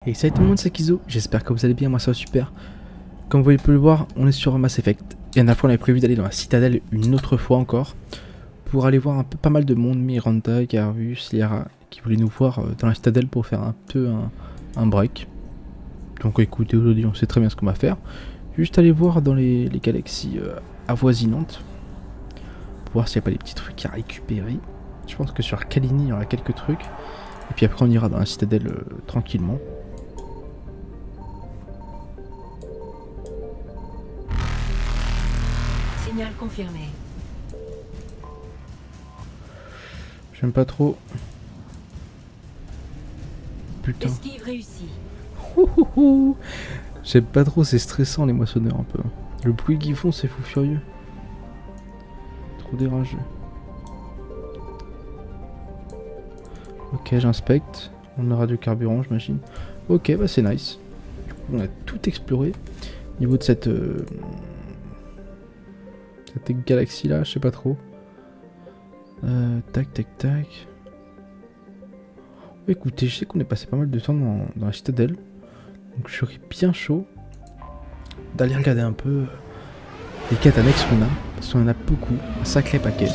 Et salut tout le monde, c'est Kizo, j'espère que vous allez bien, moi ça va super. Comme vous pouvez le voir, on est sur Mass Effect. Et à la fois on avait prévu d'aller dans la citadelle une autre fois encore, pour aller voir un peu pas mal de monde, Miranda, Garrus, Liara, qui voulaient nous voir dans la citadelle pour faire un peu un break. Donc écoutez, aujourd'hui on sait très bien ce qu'on va faire. Juste aller voir dans les galaxies avoisinantes, pour voir s'il n'y a pas des petits trucs à récupérer. Je pense que sur Kalini il y aura quelques trucs. Et puis après on ira dans la citadelle tranquillement. Signal confirmé. J'aime pas trop. Putain. Esquive réussie. J'aime pas trop, c'est stressant les moissonneurs un peu. Le bruit qu'ils font c'est fou furieux. Trop dérangeux. Ok, j'inspecte. On aura du carburant j'imagine. Ok, bah c'est nice. Du coup on a tout exploré. Au niveau de cette galaxie là, je sais pas trop. Tac tac tac. Écoutez, je sais qu'on est passé pas mal de temps dans la citadelle. Donc je serais bien chaud d'aller regarder un peu les quêtes annexes qu'on a. Parce qu'on en a beaucoup, un sacré paquet.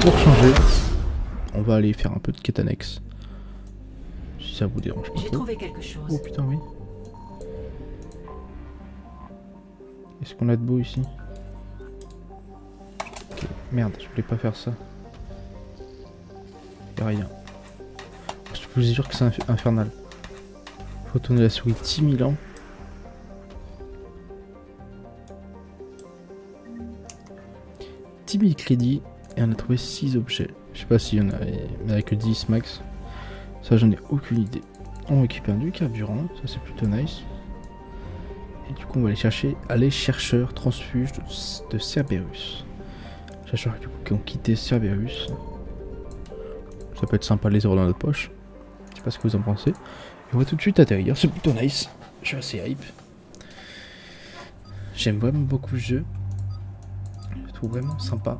Pour changer, on va aller faire un peu de quêtes annexes. Si ça vous dérange pas. J'ai trouvé quelque chose. Oh putain oui. Est-ce qu'on a de beau ici? Ok, merde, je voulais pas faire ça. Y'a rien. Je vous jure que c'est infernal. Faut tourner la souris 10 000 ans. $10 000 crédits et on a trouvé 6 objets. Je sais pas s'il y en a que 10 max. Ça j'en ai aucune idée. On récupère du carburant, ça c'est plutôt nice. Et du coup on va aller chercher les chercheurs transfuges de Cerberus. Chercheurs du coup, qui ont quitté Cerberus. Ça peut être sympa de les avoir dans notre poche. Je sais pas ce que vous en pensez. Et on va tout de suite atterrir, c'est plutôt nice. Je suis assez hype. J'aime vraiment beaucoup le jeu. Je le trouve vraiment sympa.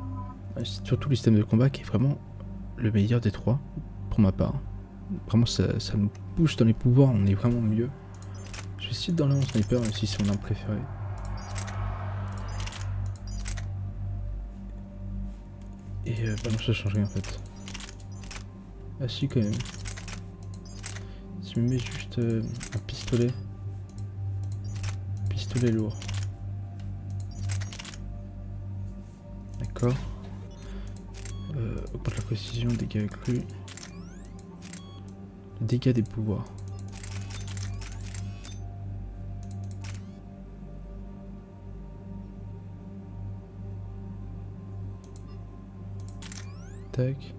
Surtout le système de combat qui est vraiment le meilleur des trois, pour ma part. Vraiment ça nous pousse dans les pouvoirs, on est vraiment mieux. Je vais essayer dans le sniper, même si c'est mon arme préférée. Et bah non, ça change rien en fait. Ah si quand même. Si je me mets juste un pistolet. Pistolet lourd. D'accord. Augmente la précision, dégâts accrus. Dégâts des pouvoirs. Tac.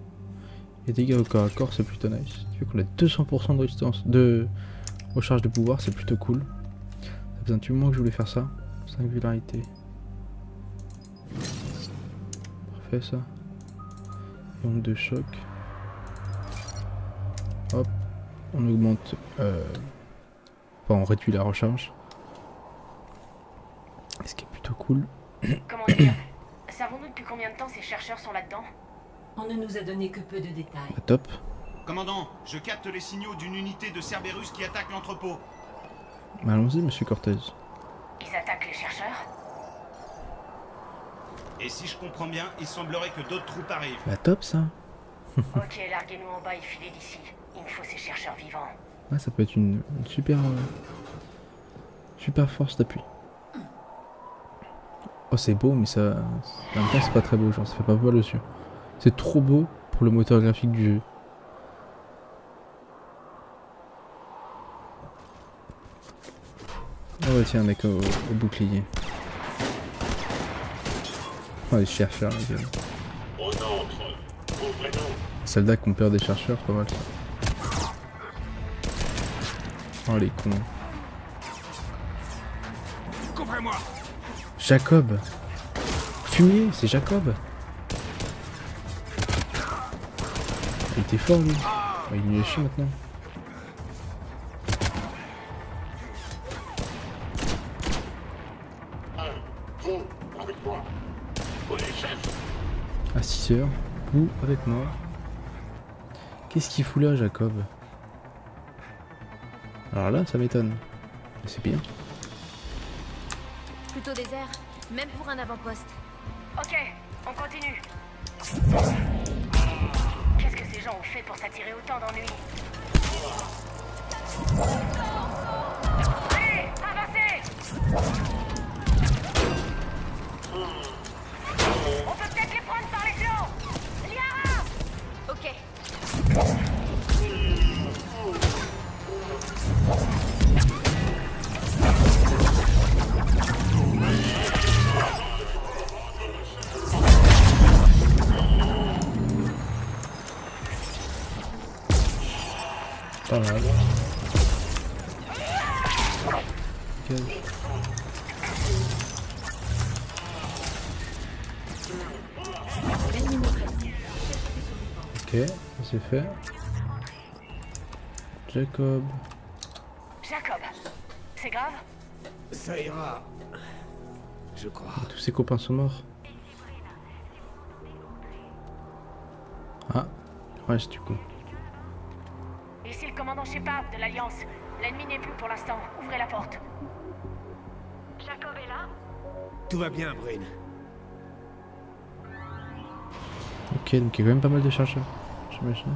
Et dégâts au corps à corps, c'est plutôt nice. Tu vois qu'on a 200% de résistance, de recharge de pouvoir, c'est plutôt cool. Ça faisait un petit moment que je voulais faire ça. Singularité. Parfait ça. Onde de choc. Hop. On augmente. Enfin, on réduit la recharge. Ce qui est plutôt cool. Comment dire? Savons-nous depuis combien de temps ces chercheurs sont là-dedans? On ne nous a donné que peu de détails. Bah, top. Commandant, je capte les signaux d'une unité de Cerberus qui attaque l'entrepôt. Bah, allons-y, monsieur Cortez. Ils attaquent les chercheurs? Et si je comprends bien, il semblerait que d'autres troupes arrivent. Bah, top ça. Ok, larguez-nous en bas et filez d'ici. Il me faut ces chercheurs vivants. Ouais, ça peut être une super super force d'appui. Oh, c'est beau, mais ça. En même temps, c'est pas très beau, genre, ça fait pas mal aux yeux. C'est trop beau pour le moteur graphique du jeu. Oh, bah, tiens, mec, au bouclier. Oh, les chercheurs, les gars. Soldats qui ont peur des chercheurs, pas mal ça. Oh, les cons. Couvrez-moi! Jacob! Fumier, c'est Jacob! Il était fort lui. Oh, il est chiant maintenant. À 6 heures, ou avec moi. Qu'est-ce qu'il fout là, Jacob? Alors là, ça m'étonne. Mais c'est bien. Plutôt désert, même pour un avant-poste. Ok, on continue. Qu'est-ce que ces gens ont fait pour s'attirer autant d'ennuis? Allez, avancez! On peut peut-être les prendre par les flancs! Liara! Ok. Pas mal. Ok. Ok, ça c'est fait. Jacob. Jacob, c'est grave? Ça ira. Je crois. Tous ses copains sont morts. Ah, il reste du coup. Ici le commandant Shepard de l'Alliance. L'ennemi n'est plus pour l'instant. Ouvrez la porte. Jacob est là? Tout va bien, Brin. Ok, donc il y a quand même pas mal de chargeurs, j'imagine.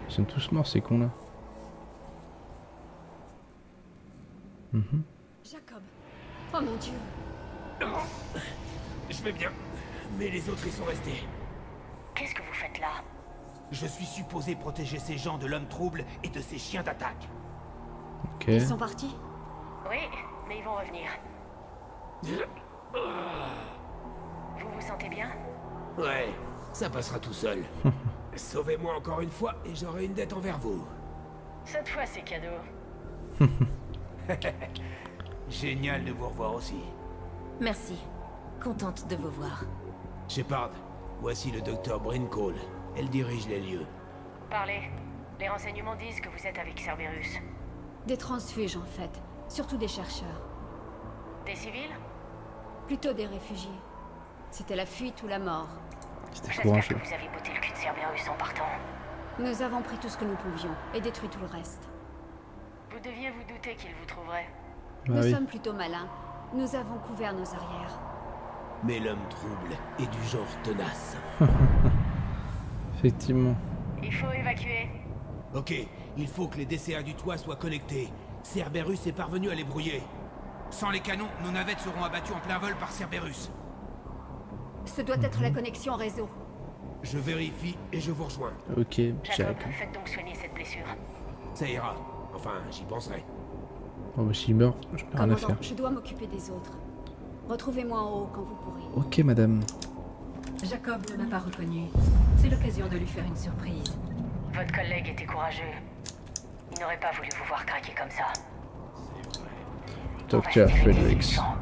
Ils sont tous morts ces cons là. Jacob. Oh mon dieu. Je vais bien. Mais les autres y sont restés. Qu'est-ce que vous faites là? Je suis supposé protéger ces gens de l'homme trouble et de ces chiens d'attaque. Ok. Ils sont partis? Oui, mais ils vont revenir. Vous vous sentez bien? Ouais, ça passera tout seul. Sauvez-moi encore une fois et j'aurai une dette envers vous. Cette fois, c'est cadeau. Génial de vous revoir aussi. Merci. Contente de vous voir. Shepard, voici le docteur Brin Cole. Elle dirige les lieux. Parlez. Les renseignements disent que vous êtes avec Cerberus. Des transfuges en fait. Surtout des chercheurs. Des civils? Plutôt des réfugiés. C'était la fuite ou la mort. C'était J'espère courageux. que vous avez botté le cul de Cerberus en partant. Nous avons pris tout ce que nous pouvions et détruit tout le reste. Vous deviez vous douter qu'il vous trouverait. Bah Nous oui. sommes plutôt malins. Nous avons couvert nos arrières. Mais l'homme trouble est du genre tenace. Effectivement. Il faut évacuer. Ok, il faut que les DCA du toit soient connectés. Cerberus est parvenu à les brouiller. Sans les canons, nos navettes seront abattues en plein vol par Cerberus. Ce doit être la connexion réseau. Je vérifie et je vous rejoins. Ok, Jacob, Jack. faites donc soigner cette blessure. Ça ira. Enfin, j'y penserai. Oh bah s'il meurt, j'en ai rien à Commandant, faire. je dois m'occuper des autres. Retrouvez-moi en haut quand vous pourrez. Ok madame. Jacob ne m'a pas reconnu. C'est l'occasion de lui faire une surprise. Votre collègue était courageux. Il n'aurait pas voulu vous voir craquer comme ça. On va Dr. se tirer des Fredericks. innocents.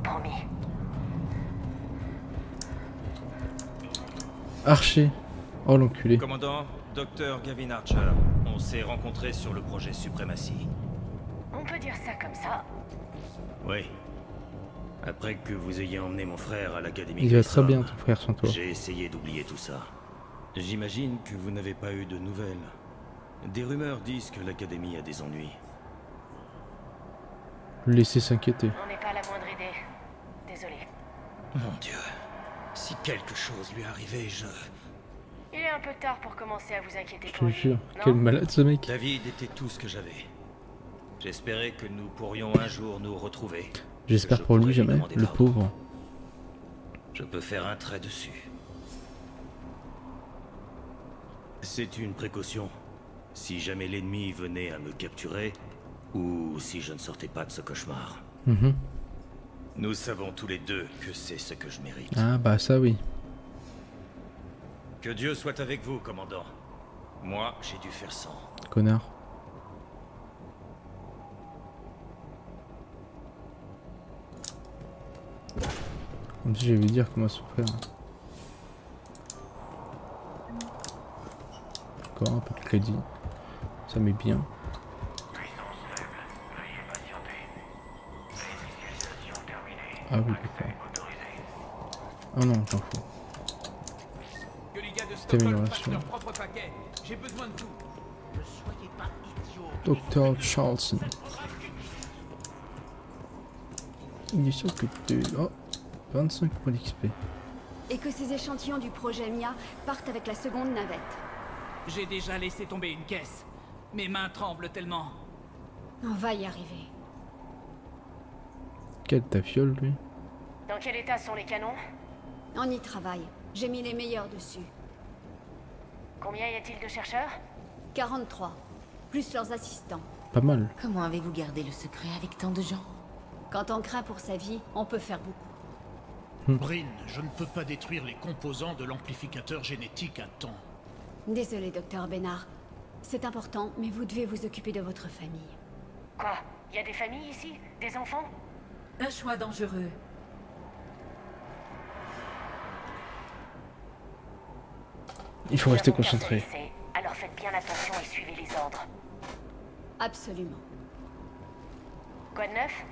Promis. Archer. Oh l'enculé. Commandant, Dr. Gavin Archer, on s'est rencontrés sur le projet Suprématie. On peut dire ça comme ça. Oui. Après que vous ayez emmené mon frère à l'académie Il va très Grissom, bien ton frère sans toi. j'ai essayé d'oublier tout ça. J'imagine que vous n'avez pas eu de nouvelles. Des rumeurs disent que l'académie a des ennuis. Laissez s'inquiéter. On n'est pas la moindre idée. Désolé. Mon Dieu. Si quelque chose lui arrivait, je... Il est un peu tard pour commencer à vous inquiéter Je pour te lui. jure. non? Quel malade ce mec. David était tout ce que j'avais. J'espérais que nous pourrions un jour nous retrouver. J'espère Je pour lui pourrais lui jamais. demander Le pardon. pauvre. Je peux faire un trait dessus. C'est une précaution. Si jamais l'ennemi venait à me capturer, ou si je ne sortais pas de ce cauchemar. Mhm. Nous savons tous les deux que c'est ce que je mérite. Ah bah ça oui. Que Dieu soit avec vous, commandant. Moi, j'ai dû faire sans. Connard. Comme si j'allais dire comment son frère. D'accord, un peu de crédit. Ça met bien. Ah oui, d'accord. Ah non, j'en fous. Que les gars de Cette amélioration. leur propre paquet. J'ai besoin de tout. Dr. Charlson. Il est sûr que tu... Oh, 25 points d'XP. Et que ces échantillons du projet Mia partent avec la seconde navette. J'ai déjà laissé tomber une caisse. Mes mains tremblent tellement. On va y arriver. Quelle ta fiole, lui? Dans quel état sont les canons? On y travaille. J'ai mis les meilleurs dessus. Combien y a-t-il de chercheurs? 43. Plus leurs assistants. Pas mal. Comment avez-vous gardé le secret avec tant de gens? Quand on craint pour sa vie, on peut faire beaucoup. Bryn, je ne peux pas détruire les composants de l'amplificateur génétique à temps. Désolé, docteur Bénard. C'est important, mais vous devez vous occuper de votre famille. Quoi? Y a des familles ici? Des enfants? Un choix dangereux. Il faut rester Nous avons concentré. bien fait, alors faites bien attention et suivez les ordres. Absolument. Quoi de neuf?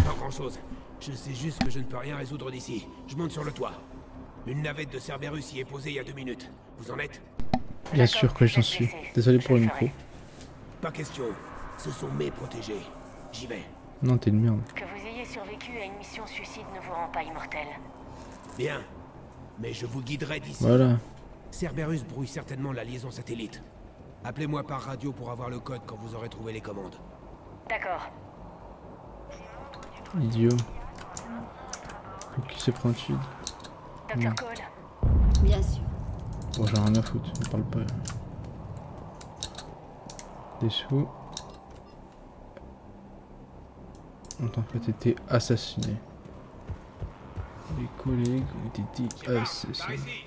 Pas grand-chose. Je sais juste que je ne peux rien résoudre d'ici. Je monte sur le toit. Une navette de Cerberus y est posée il y a 2 minutes. Vous en êtes? Bien sûr que j'en suis. Désolé pour le micro. Pas question. Ce sont mes protégés. J'y vais. Non, t'es une merde. Que vous ayez survécu à une mission suicide ne vous rend pas immortel. Bien. Mais je vous guiderai d'ici. Voilà. Cerberus brouille certainement la liaison satellite. Appelez-moi par radio pour avoir le code quand vous aurez trouvé les commandes. D'accord. Idiot. Qui s'est pris un tuile. Dr. Cole, Bien sûr. Bon, j'ai rien à foutre, ne parle pas. Des sous. On a en fait été assassinés. Les collègues ont été assassinés.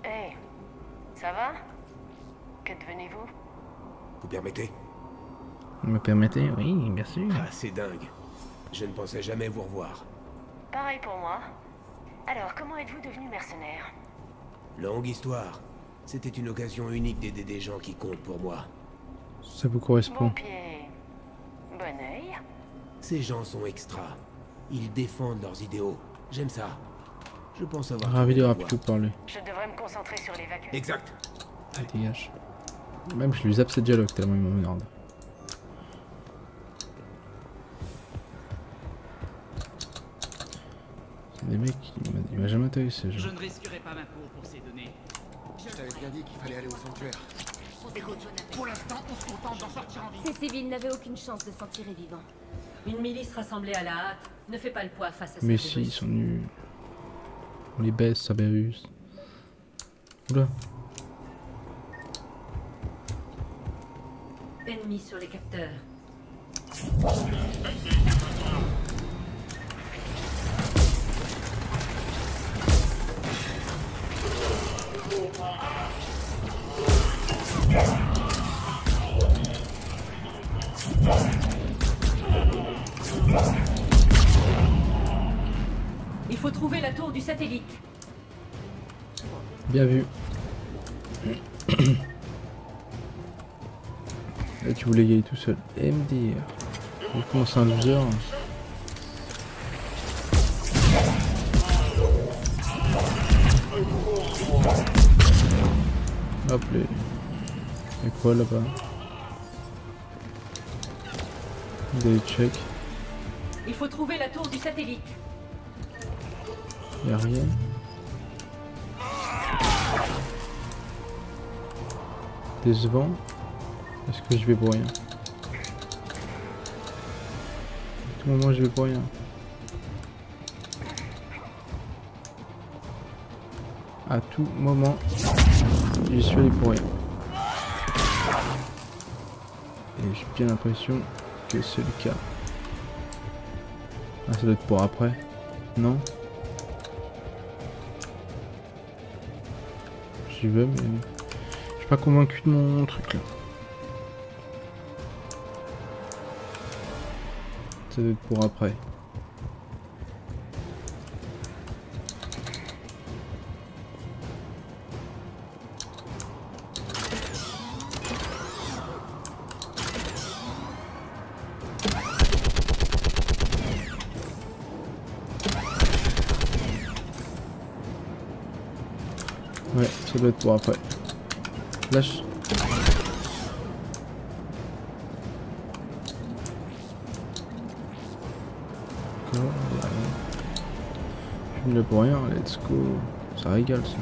hey, ça va? Que devenez-vous? Vous permettez? Vous me permettez? Oui, bien sûr. Ah, c'est dingue. Je ne pensais jamais vous revoir. Pareil pour moi. Alors, comment êtes-vous devenu mercenaire? Longue histoire. C'était une occasion unique d'aider des gens qui comptent pour moi. Ça vous Bon correspond. pied, bon oeil. Ces gens sont extra. Ils défendent leurs idéaux. J'aime ça. Je pense avoir... Ravi de trouvé la rapide voie. parler. Je devrais me concentrer sur l'évacuation. Exact. Allez, dégage. Même je lui zappe ce dialogue tellement il m'emmerde. C'est des mecs qui m'a jamais intéressé. Je Genre. ne risquerai pas ma peau pour ces données. Je t'avais bien dit qu'il fallait aller au sanctuaire. Pour l'instant, on se contente d'en sortir en vie. Ces civils n'avaient aucune chance de s'en tirer vivants. Une milice rassemblée à la hâte ne fait pas le poids face à Mais Cerberus. si, ils sont nuls. On les baisse, Cerberus. Oula. Ennemi sur les capteurs. Il faut trouver la tour du satellite. Bien vu. Là, tu voulais y aller tout seul. MDR. On commence à 12h. Hop les. Y'a quoi là-bas? Des check. Il faut trouver la tour du satellite. Y'a rien. Décevant. Est-ce que je vais pour rien? À tout moment je vais pour rien. À tout moment je suis allé pour rien. Et j'ai bien l'impression que c'est le cas. Ah, ça doit être pour après. Non? J'y vais mais je suis pas convaincu de mon truc là. Ça doit être pour après. Ouais, ça doit être pour après. Lâche. Je ne le pour rien, let's go. Ça régale ça.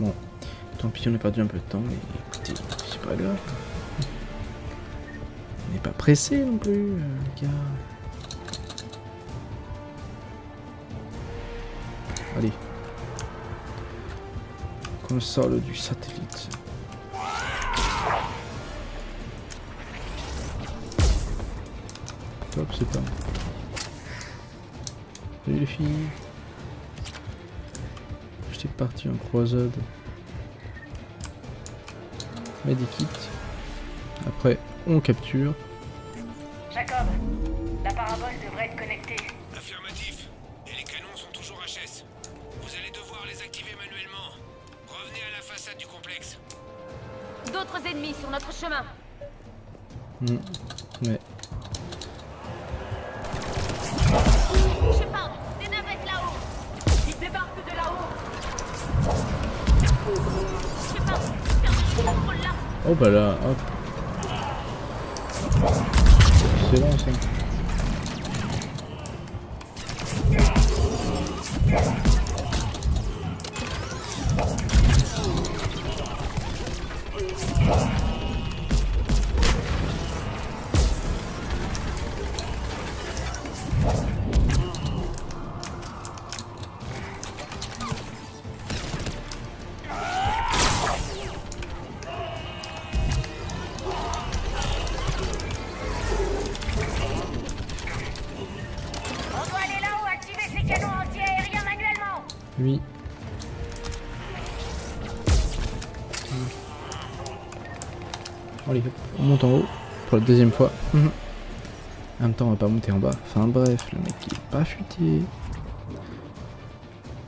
Bon, tant pis, on a perdu un peu de temps, mais écoutez, c'est pas grave. On n'est pas pressé non plus, les gars. Allez. Console du satellite. Hop, c'est pas. Salut les filles. J'étais parti en croisade. Medikit. Après, on capture. Jacob, la parabole devrait être connectée. Affirmatif. Et les canons sont toujours HS. Vous allez devoir les activer manuellement. Revenez à la façade du complexe. D'autres ennemis sur notre chemin. Ouais. Shepard, des navettes là-haut. Ils débarquent de là-haut. Shepard, terminez le contrôle là. Oh bah là, hop. C'est bon ça. Oui. Allez, on monte en haut pour la deuxième fois. En même temps, on va pas monter en bas. Enfin bref, le mec il est pas futé.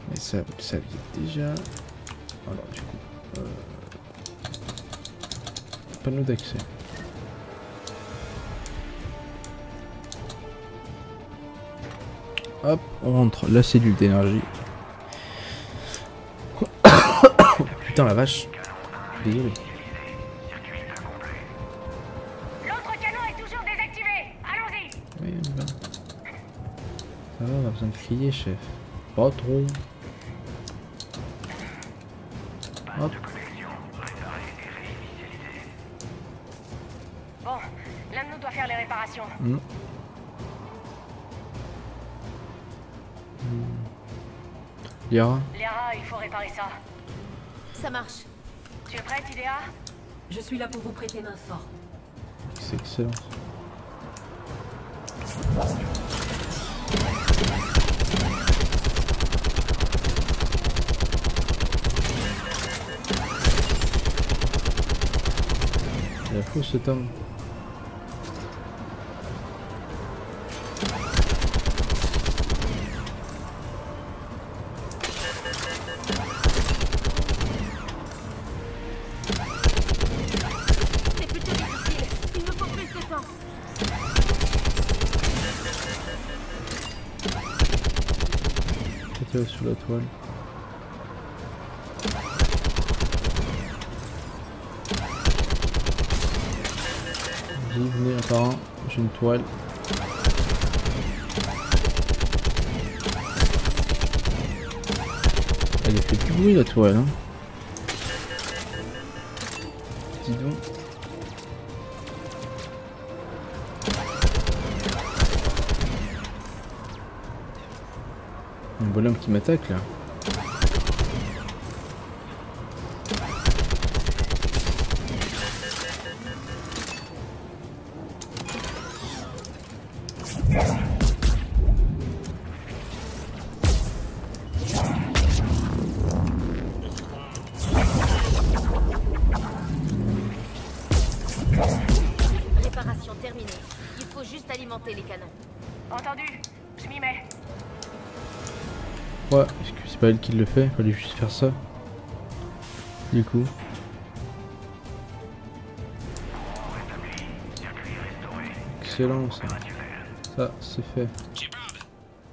Mais ça, vous le saviez déjà. Alors du coup, panneau d'accès. Hop, on rentre la cellule d'énergie. Putain la vache. Désolé. L'autre canon est toujours désactivé. Allons-y. Oui, on va. Ça va, on a besoin de crier, chef. Pas trop. Hop. Bon, l'un de nous doit faire les réparations. Liara. Liara, il faut réparer ça. Ça marche. Tu es prête, Idea? Je suis là pour vous prêter main forte. C'est excellent. Il a fou cet homme. C'est plutôt difficile. Il me faut plus de temps. C'était sur la toile. Venez un par un, j'ai une toile. Elle fait plus bruit la toile, hein. Dis donc. Un bonhomme qui m'attaque là. Réparation terminée. Il faut juste alimenter les canons. Entendu. Je m'y mets. Ouais, est-ce que c'est pas elle qui le fait? Fallait juste faire ça. Du coup. Excellent ça. Ça, c'est fait. Shepard,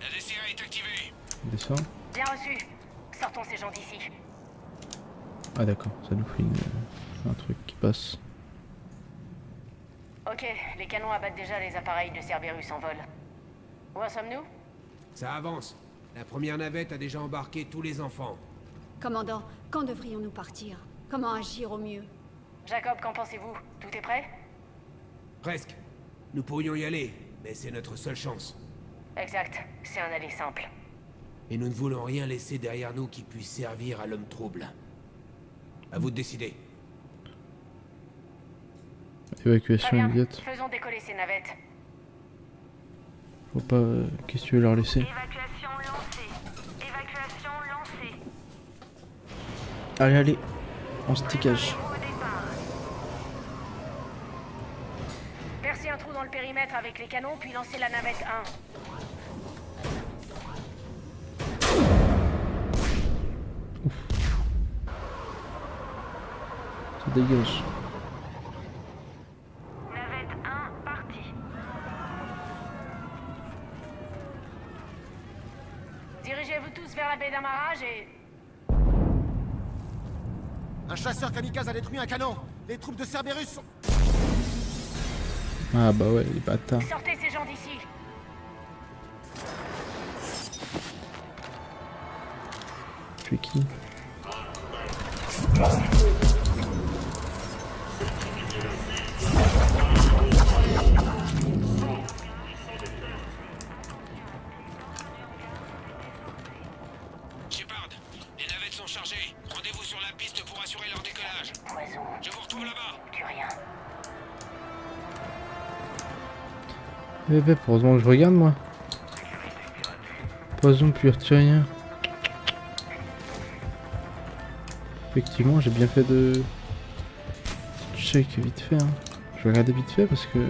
la DCA est activée. Descend. Bien reçu. Sortons ces gens d'ici. Ah d'accord, ça nous fait un truc qui passe. Ok, les canons abattent déjà les appareils de Cerberus en vol. Où en sommes-nous? Ça avance. La première navette a déjà embarqué tous les enfants. Commandant, quand devrions-nous partir? Comment agir au mieux? Jacob, qu'en pensez-vous? Tout est prêt? Presque. Nous pourrions y aller, mais c'est notre seule chance. Exact, c'est un aller simple. Et nous ne voulons rien laisser derrière nous qui puisse servir à l'homme trouble. À vous de décider. Évacuation immédiate. Faisons décoller ces navettes. Faut pas... Qu'est-ce que tu veux leur laisser? Évacuation lancée. Évacuation lancée. Allez, allez. On se dégage. Percez un trou dans le périmètre avec les canons, puis lancez la navette 1. Ça dégage. Navette 1 partie. Dirigez-vous tous vers la baie d'amarrage et... Un chasseur kamikaze a détruit un canon. Les troupes de Cerberus sont... Ah bah ouais, les bâtards. Sortez ces gens d'ici. Tu es qui? Shepard, les navettes sont chargées. Rendez-vous sur la piste pour assurer leur décollage. Poison. Je vous retrouve là-bas. Plus rien. Heureusement que je regarde moi. Poison puis rien. Effectivement, j'ai bien fait de check vite fait. Hein. Je vais regarder vite fait parce que...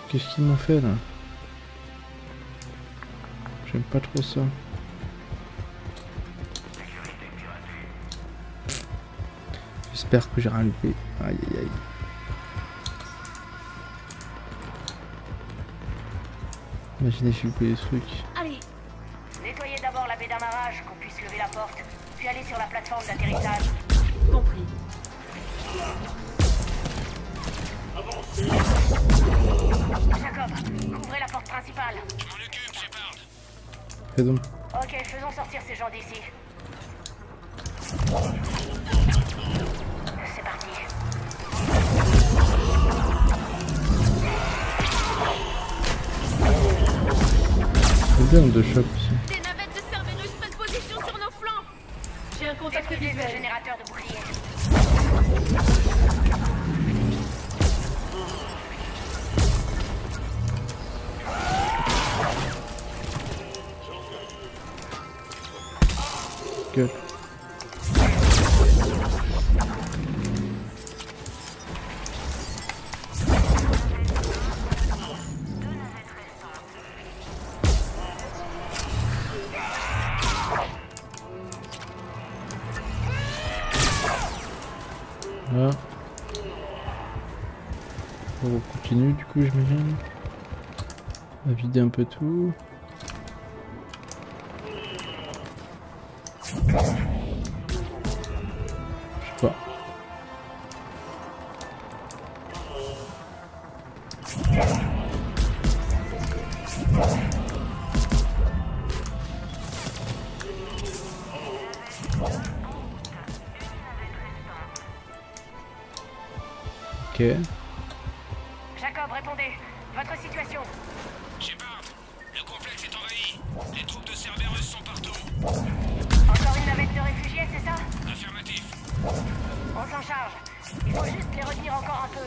Qu'est-ce qu'ils m'ont fait là? J'aime pas trop ça. J'espère que j'ai rien loupé. Aïe aïe aïe. Imaginez si je loupais des trucs. Allez. Nettoyez d'abord la baie d'amarrage, qu'on puisse lever la porte, puis aller sur la plateforme d'atterrissage. Compris. Jacob, couvrez la porte principale. Je m'en occupe, Shepard. Fais donc. Ok, faisons sortir ces gens d'ici. C'est parti. C'est bien de choc aussi. Des navettes de Cerberus prennent position sur nos flancs. J'ai un contact visuel. Générateur de bouclier. Gueule. Là. On continue du coup j'imagine. On va vider un peu tout. Je sais pas. Ok. Jacob, répondez. Votre situation. Shepard, le complexe est envahi. Les troupes de Cerberus sont partout. Encore une navette de réfugiés, c'est ça? Affirmatif. On s'en charge. Il faut juste les retenir encore un peu.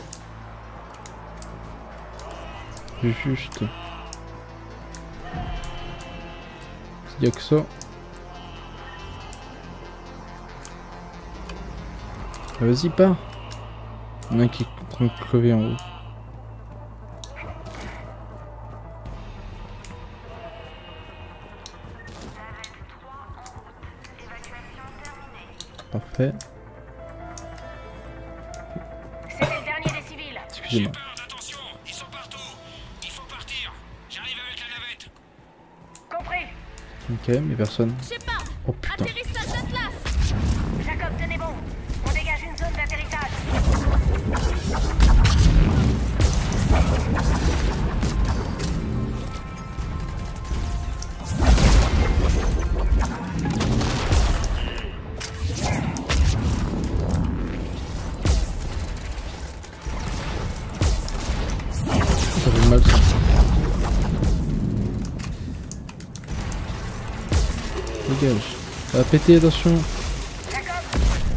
Juste. Il y a que ça. Vas-y, pars. Il y en a un qui est en train de crever en haut. Parfait. C'était le dernier des civils. Excusez-moi. Shepard, attention, ils sont partout. Il faut Ok, mais personne. Oh putain. Jacob, tenez bon. On dégage une zone d'atterrissage. Ça fait mal ça. Dégage. Ça va péter, attention. Jacob,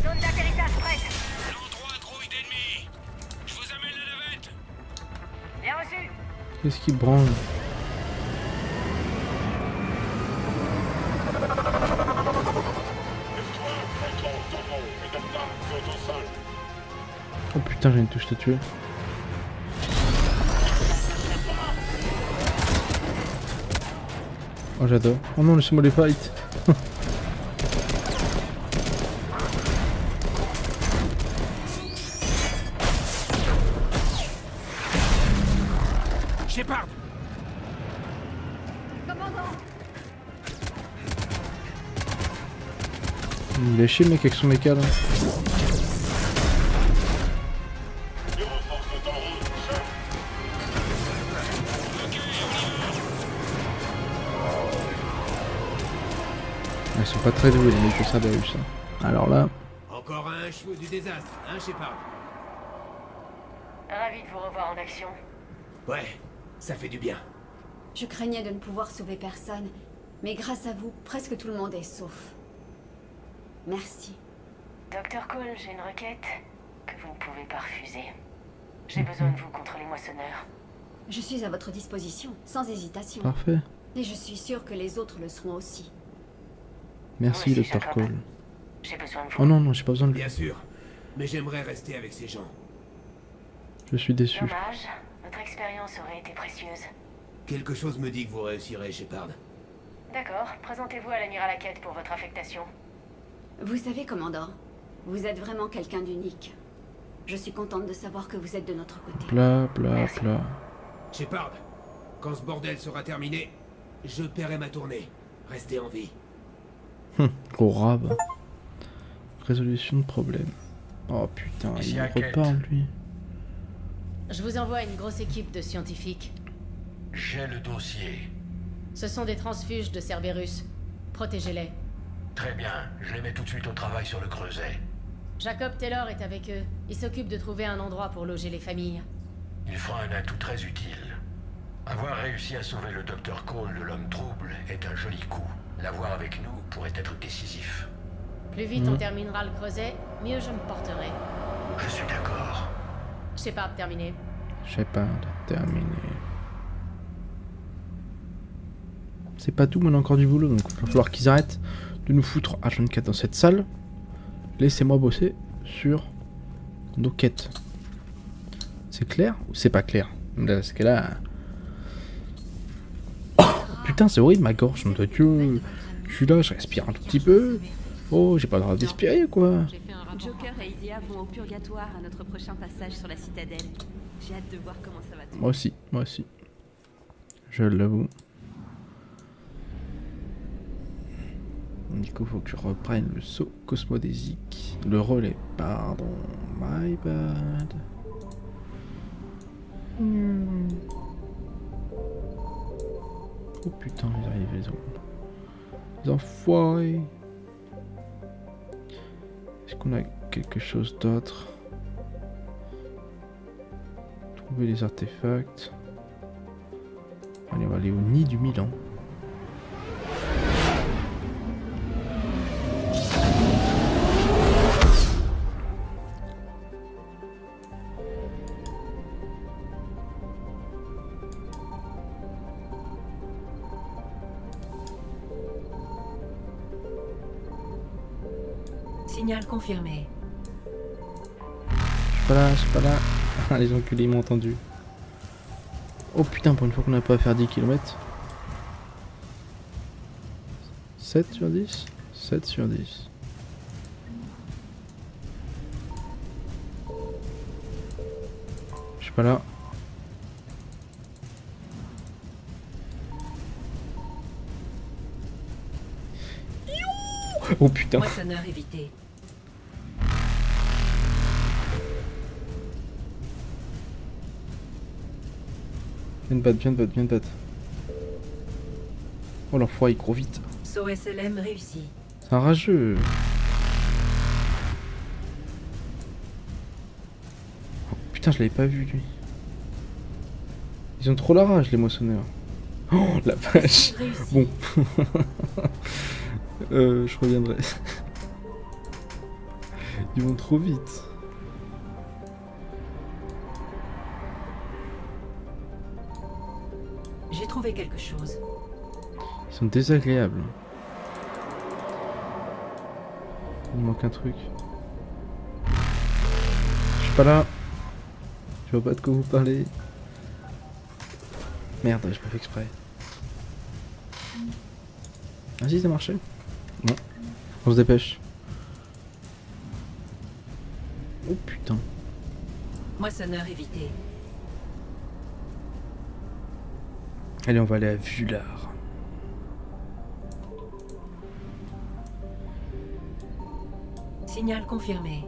zone d'atterrissage prête. L'endroit grouille d'ennemis. Je vous amène la navette. Bien reçu. Qu'est-ce qui branle? Oh putain, j'ai une touche de tuer. Oh j'adore. Oh non, laissez-moi les fights. Shepard. Il est chier le mec avec son méca là. Ils sont pas très doués les mecs de Cerberus. Alors là. Encore un cheveu du désastre, hein, Shepard? Ravi de vous revoir en action. Ouais, ça fait du bien. Je craignais de ne pouvoir sauver personne, mais grâce à vous, presque tout le monde est sauf. Merci. Dr. Cole, j'ai une requête que vous ne pouvez pas refuser. J'ai besoin de vous contre les moissonneurs. Je suis à votre disposition, sans hésitation. Parfait. Et je suis sûre que les autres le seront aussi. Merci, Merci, Dr. Jacob. Cole. J'ai besoin de vous. Oh non, non, j'ai pas besoin de lui. Bien sûr, mais j'aimerais rester avec ces gens. Je suis déçu. Dommage, votre expérience aurait été précieuse. Quelque chose me dit que vous réussirez, Shepard. D'accord, présentez-vous à l'amiral Hackett pour votre affectation. Vous savez, commandant, vous êtes vraiment quelqu'un d'unique. Je suis contente de savoir que vous êtes de notre côté. Bla bla bla. Shepard, quand ce bordel sera terminé, je paierai ma tournée. Restez en vie. Gros rab. Résolution de problème. Oh putain, il me reparle lui. Je vous envoie une grosse équipe de scientifiques. J'ai le dossier. Ce sont des transfuges de Cerberus. Protégez-les. Très bien, je les mets tout de suite au travail sur le creuset. Jacob Taylor est avec eux. Il s'occupe de trouver un endroit pour loger les familles. Il fera un atout très utile. Avoir réussi à sauver le Dr. Cole de l'homme trouble est un joli coup. L'avoir avec nous pourrait être décisif. Plus vite on terminera le creuset, mieux je me porterai. Je suis d'accord. Shepard, terminé. Shepard, terminé. C'est pas tout, mais on a encore du boulot, donc il va falloir qu'ils arrêtent de nous foutre H24 dans cette salle. Laissez-moi bosser sur nos quêtes. C'est clair ou c'est pas clair? Parce que là... Oh, putain, c'est horrible ma gorge, nom de Dieu. Je suis là, je respire un tout petit peu. Oh, j'ai pas le droit de respirer quoi. Joker et Ilia vont au purgatoire à notre prochain passage sur la citadelle. J'ai hâte de voir comment ça va tourner. Moi aussi. Je l'avoue. Du coup, faut que je reprenne le saut cosmodésique. Le relais, pardon. My bad. Oh putain, ils arrivent les enfoirés. Est-ce qu'on a quelque chose d'autre? Trouver les artefacts. Allez, on va aller au nid du Milan. Signal confirmé. Je suis pas là. Ah, les enculés m'ont entendu. Oh putain, pour une fois qu'on n'a pas à faire 10 km. 7 sur 10 7 sur 10. Je suis pas là. Oh putain. Moissonneur évité. Viens de battre, viens de battre, viens de battre. Oh l'enfoiré il court vite. Saut SLM réussi. C'est un rageux. Oh, putain je l'avais pas vu lui. Ils ont trop la rage les moissonneurs. Oh la vache. Bon. Je reviendrai. Ils vont trop vite. J'ai trouvé quelque chose. Ils sont désagréables. Il me manque un truc. Je suis pas là. Je vois pas de quoi vous parlez. Merde, j'ai pas fait exprès. Ah si, ça marchait. Bon, on se dépêche. Oh putain. Moissonneur évité. Allez, on va aller à Vular. Signal confirmé.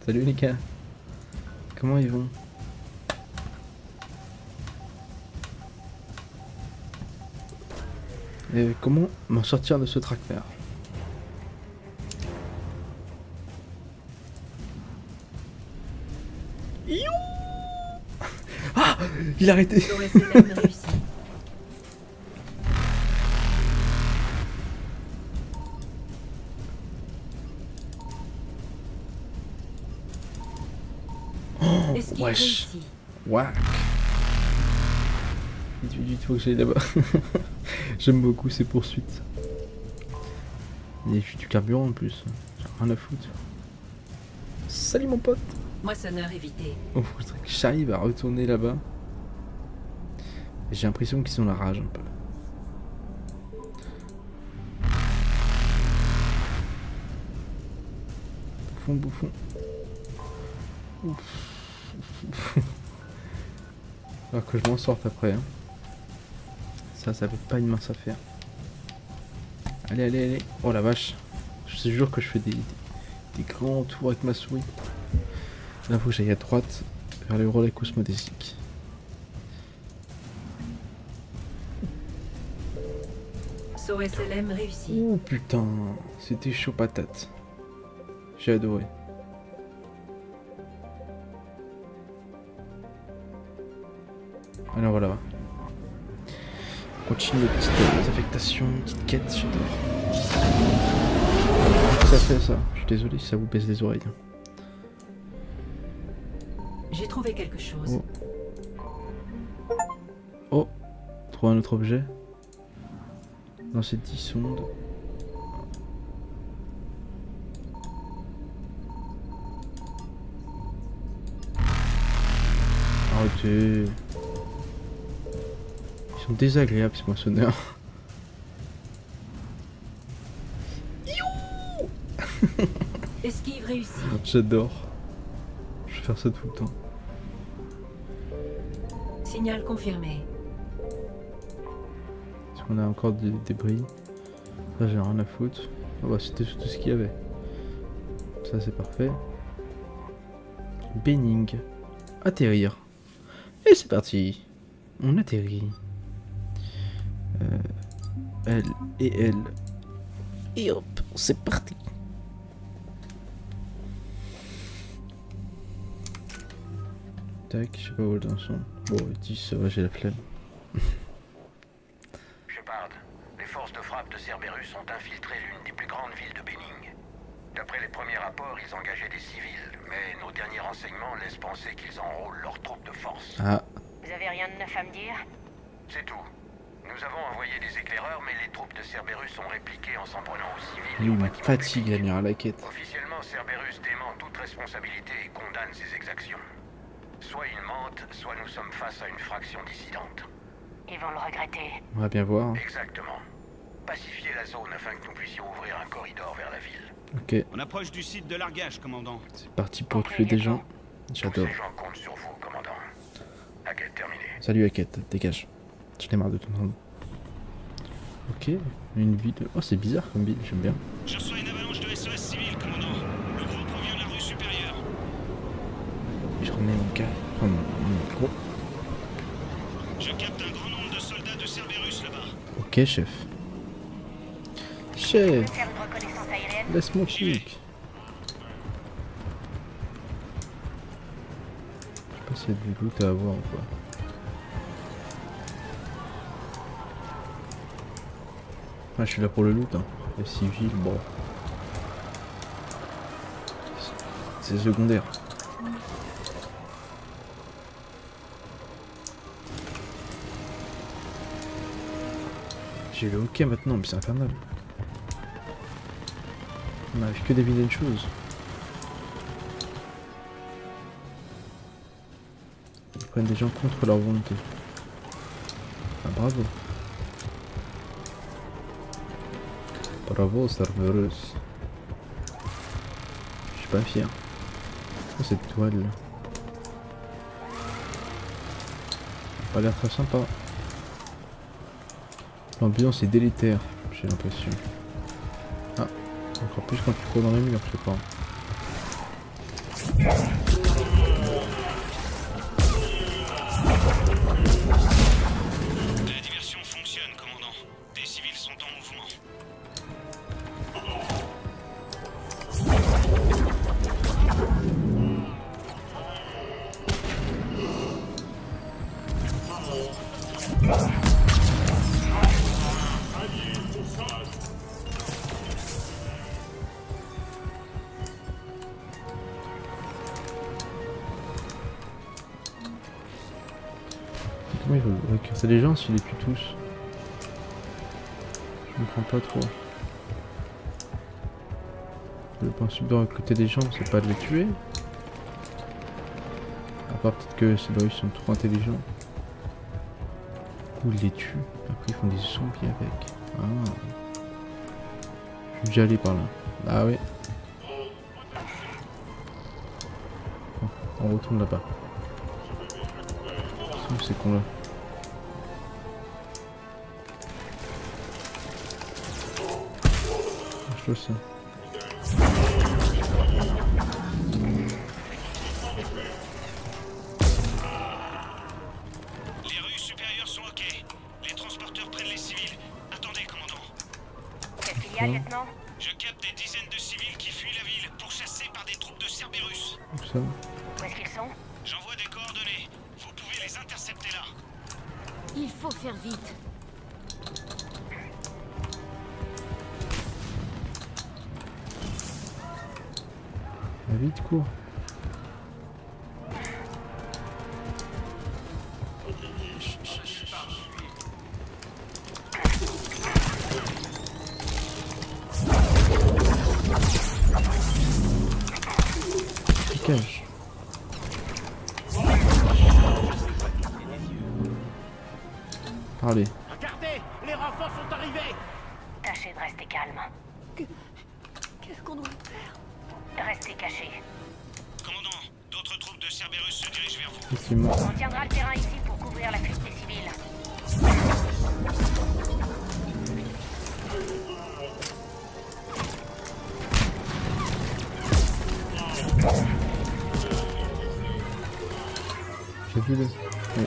Salut les gars. Comment ils vont? Et comment m'en sortir de ce traquenard? Ah, il a arrêté. Oh, wesh. Wack. Il faut que j'aille là-bas. J'aime beaucoup ces poursuites. Il y a du carburant en plus. J'ai rien à foutre. Salut mon pote. Moissonneur évité. Oh, faudrait que j'arrive à retourner là-bas. J'ai l'impression qu'ils ont la rage un peu. Bouffon, bouffon. Alors que je m'en sorte après. Hein. Ça va être pas une mince affaire. Allez, allez, allez. Oh la vache. Je te jure que je fais des grands tours avec ma souris. Là, faut que j'aille à droite vers le relais cosmodésique. Saut SLM réussi. Oh putain, c'était chaud patate. J'ai adoré. Alors voilà. On continue les petites affectations, petites quêtes, j'adore. Ça fait ça. Je suis désolé si ça vous baisse les oreilles. J'ai trouvé quelque chose. Oh, trouve un autre objet. Dans ces 10 sondes. Arrêtez. Ils sont désagréables ces moissonneurs. Esquive réussie. J'adore. Je vais faire ça tout le temps. Signal confirmé. Est-ce qu'on a encore des débris? Ça j'ai rien à foutre. Oh bah c'était tout ce qu'il y avait. Ça c'est parfait. Benning. Atterrir. Et c'est parti. On atterrit. Elle et elle. Et hop, c'est parti. Tac, je sais pas où le son. Bon, 10, ça va, j'ai la flemme. Shepard, les forces de frappe de Cerberus ont infiltré l'une des plus grandes villes de Benning. D'après les premiers rapports, ils engageaient des civils, mais nos derniers renseignements laissent penser qu'ils enrôlent leurs troupes de force. Ah. Vous avez rien de neuf à me dire? C'est tout. Nous avons envoyé des éclaireurs, mais les troupes de Cerberus ont répliqué en s'en prenant aux civils. Il me fatigue l'amiral Laquette. Officiellement, Cerberus dément toute responsabilité et condamne ses exactions. Soit ils mentent, soit nous sommes face à une fraction dissidente. Ils vont le regretter. On va bien voir. Exactement. Pacifier la zone afin que nous puissions ouvrir un corridor vers la ville. Ok. On approche du site de largage, commandant. C'est parti pour tuer des gens. J'adore. Tous ces gens comptent sur vous, commandant. Enquête terminée. Salut Hackett, dégage. J'en ai marre de ton nom. Ok, une ville. Oh, c'est bizarre comme ville, j'aime bien. Je reçois une avalanche de SOS civil, commandant. Le groupe provient de la rue supérieure. Je remets mon cas. Oh, mon micro. Je capte un grand nombre de soldats de Cerberus là-bas. Ok, chef. Chef, laisse-moi clic. Je sais pas s'il y a du loot à avoir ou quoi. Ah, je suis là pour le loot, hein. Les civils, bon. C'est secondaire. J'ai le hockey maintenant, mais c'est infernal. On n'arrive que d'éviter une chose. Ils prennent des gens contre leur volonté. Ah, bravo. Bravo, Cerberus. Je suis pas fier. Oh, cette toile là. Ça a l'air très sympa. L'ambiance est délétère, j'ai l'impression. Ah, encore plus quand tu cours dans les murs, je sais pas. La diversion fonctionne, commandant. Des civils sont en mouvement. Comment il veut recruter les gens s'il les tue tous? Je comprends pas trop. Le principe de recruter des gens, c'est pas de les tuer. À part peut-être que ces ils sont trop intelligents. Ou ils les tuent. Après ils font des zombies avec. Ah. Je suis déjà allé par là. Ah ouais. Bon, on retourne là-bas. C'est con là. Je sais. Les rues supérieures sont ok. Les transporteurs prennent les civils. Attendez, commandant. Qu'est-ce qu'il y a, lieutenant? Je capte des dizaines de civils qui fuient la ville, pourchassés par des troupes de Cerberus. Ça. Où est-ce qu'ils sont? J'envoie des coordonnées. Vous pouvez les intercepter là. Il faut faire vite. Vite, cours. Cache. Parlez. Regardez, les renforts sont arrivés. Tâchez de rester calme. Qu'est-ce qu'on doit faire? Restez cachés. Commandant, d'autres troupes de Cerberus se dirigent vers vous. Effectivement. On tiendra le terrain ici pour couvrir la fuite des civils. J'ai vu le... Oui.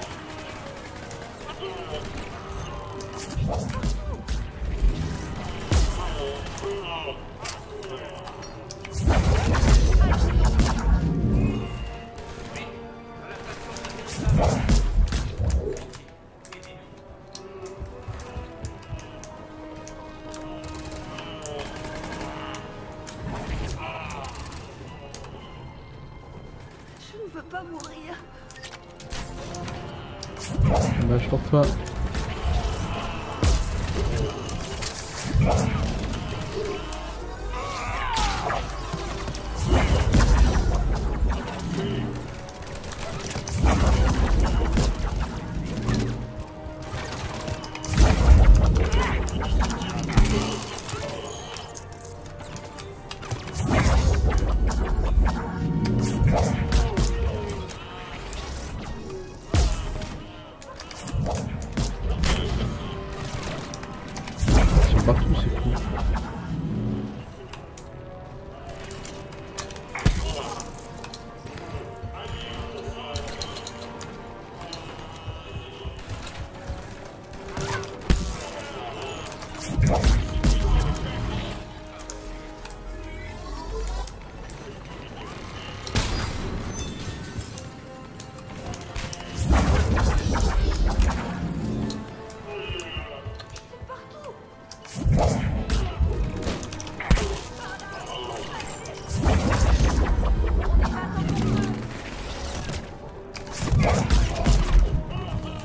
Je ne veux pas mourir. Dommage pour toi.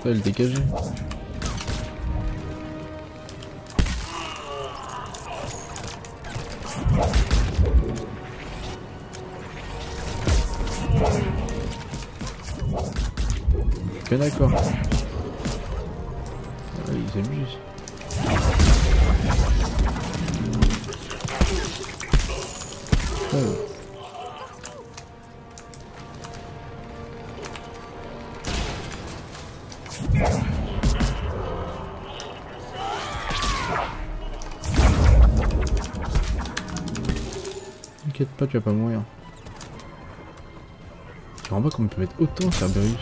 Là, elle est dégagée. Ok, d'accord. Ah, ils abusent. Oh. T'inquiète pas, tu vas pas mourir. Je comprends pas comment on peut mettre autant Cerberus.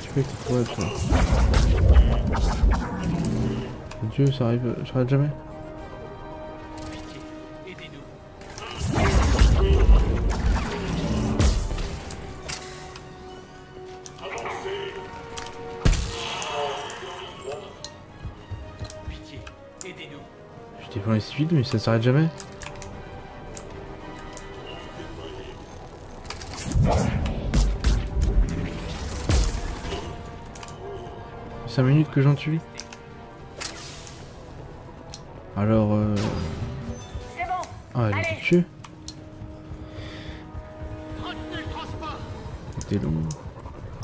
Tu fais que toi, toi. Mon Dieu, ça arrive, j'arrête jamais. Je défends les civils, mais ça s'arrête jamais. 5 minutes que j'en tue. Alors ah, elle est tuée. C'était long.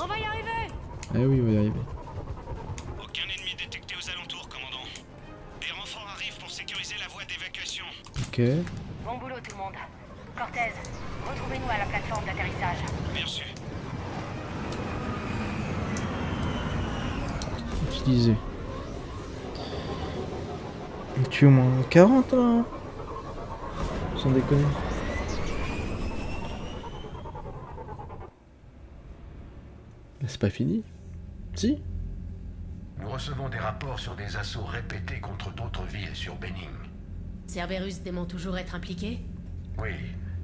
On va y arriver. Eh oui, on va y arriver. Aucun ennemi détecté aux alentours, commandant. Des renforts arrivent pour sécuriser la voie d'évacuation. Ok. Bon boulot tout le monde. Cortez, retrouvez-nous à la plateforme d'atterrissage. Bien sûr. Utiliser. Tu es au moins 40 là. Sans déconner. C'est pas fini? Si? Nous recevons des rapports sur des assauts répétés contre d'autres villes sur Benning. Cerberus dément toujours être impliqué? Oui,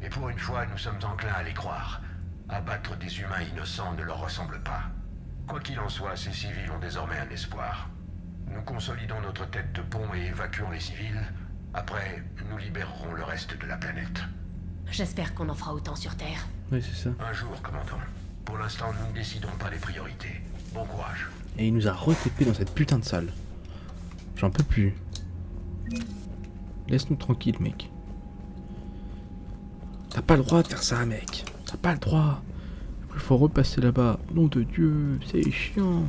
et pour une fois, nous sommes enclins à les croire. Abattre des humains innocents ne leur ressemble pas. Quoi qu'il en soit, ces civils ont désormais un espoir. Nous consolidons notre tête de pont et évacuons les civils. Après, nous libérerons le reste de la planète. J'espère qu'on en fera autant sur Terre. Oui, c'est ça. Un jour, commandant. Pour l'instant, nous ne décidons pas les priorités. Bon courage. Et il nous a retépé dans cette putain de salle. J'en peux plus. Laisse-nous tranquille, mec. T'as pas le droit de faire ça, mec. T'as pas le droit. Après, faut repasser là-bas. Nom de Dieu, c'est chiant.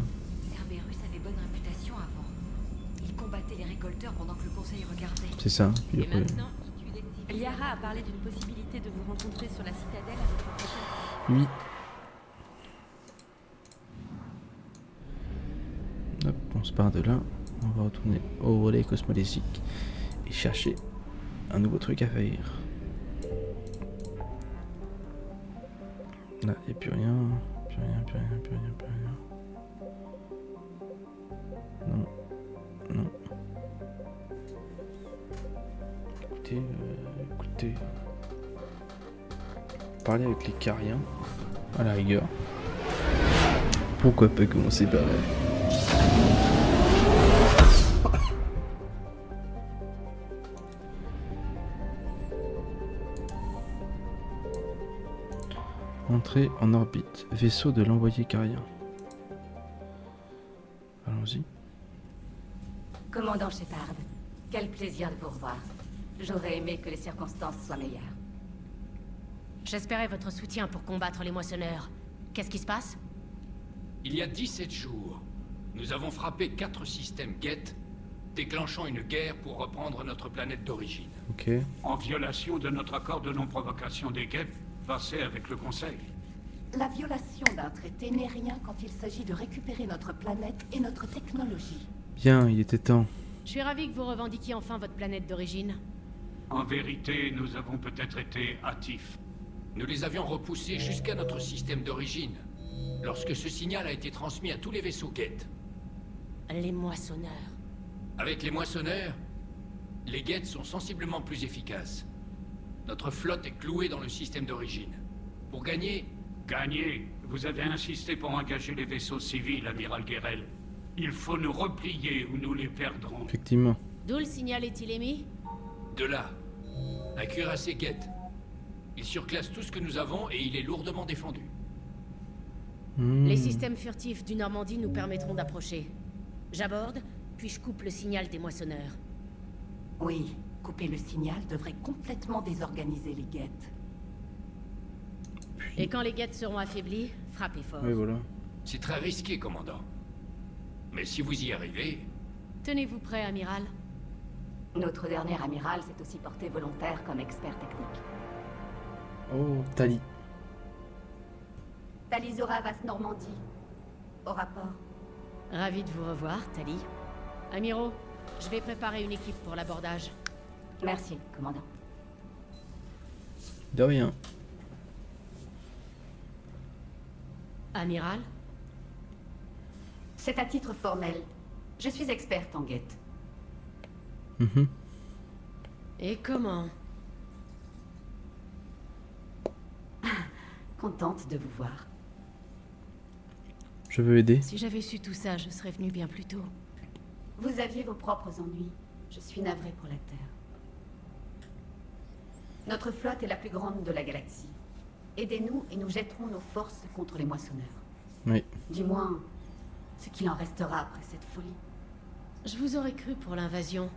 Cerberus avait bonne réputation avant. Il combattait les récolteurs pendant que le conseil regardait. C'est ça. Et maintenant, Liara a parlé d'une possibilité de vous rencontrer sur la citadelle à votre prochaine. Oui. Hop, on se part de là. On va retourner au relais cosmodésique et chercher un nouveau truc à faire. Là, il n'y a plus rien. Plus rien, plus rien, plus rien, plus rien. Non. Non. Écoutez. Parler avec les Cariens, à la rigueur. Pourquoi pas commencer par là? Entrée en orbite, vaisseau de l'envoyé carien. Allons-y. Commandant Shepard, quel plaisir de vous revoir. J'aurais aimé que les circonstances soient meilleures. J'espérais votre soutien pour combattre les moissonneurs. Qu'est-ce qui se passe? Il y a 17 jours, nous avons frappé 4 systèmes Geth, déclenchant une guerre pour reprendre notre planète d'origine. Ok. En violation de notre accord de non-provocation des Geth, passé avec le Conseil. La violation d'un traité n'est rien quand il s'agit de récupérer notre planète et notre technologie. Bien, il était temps. Je suis ravi que vous revendiquiez enfin votre planète d'origine. En vérité, nous avons peut-être été hâtifs. Nous les avions repoussés jusqu'à notre système d'origine, lorsque ce signal a été transmis à tous les vaisseaux Geth. Les moissonneurs. Avec les moissonneurs, les Geth sont sensiblement plus efficaces. Notre flotte est clouée dans le système d'origine. Pour gagner... Gagner? Vous avez insisté pour engager les vaisseaux civils, amiral Guérel. Il faut nous replier ou nous les perdrons. Effectivement. D'où le signal est-il émis? De là. Un cuirassé guette. Il surclasse tout ce que nous avons et il est lourdement défendu. Les systèmes furtifs du Normandie nous permettront d'approcher. J'aborde, puis je coupe le signal des moissonneurs. Oui, couper le signal devrait complètement désorganiser les guettes. Et quand les guettes seront affaiblies, frappez fort. Oui, voilà. C'est très risqué, commandant. Mais si vous y arrivez... Tenez-vous prêt, amiral. Notre dernier amiral s'est aussi porté volontaire comme expert technique. Oh, Tali. Tali Zora Vas Normandie. Au rapport. Ravi de vous revoir, Tali. Amiro, je vais préparer une équipe pour l'abordage. Merci, commandant. De rien. Amiral? C'est à titre formel. Je suis experte en guette. Et comment? Contente de vous voir. Je veux aider. Si j'avais su tout ça, je serais venu bien plus tôt. Vous aviez vos propres ennuis. Je suis navrée pour la Terre. Notre flotte est la plus grande de la galaxie. Aidez-nous et nous jetterons nos forces contre les moissonneurs. Oui. Du moins, ce qu'il en restera après cette folie. Je vous aurais cru pour l'invasion.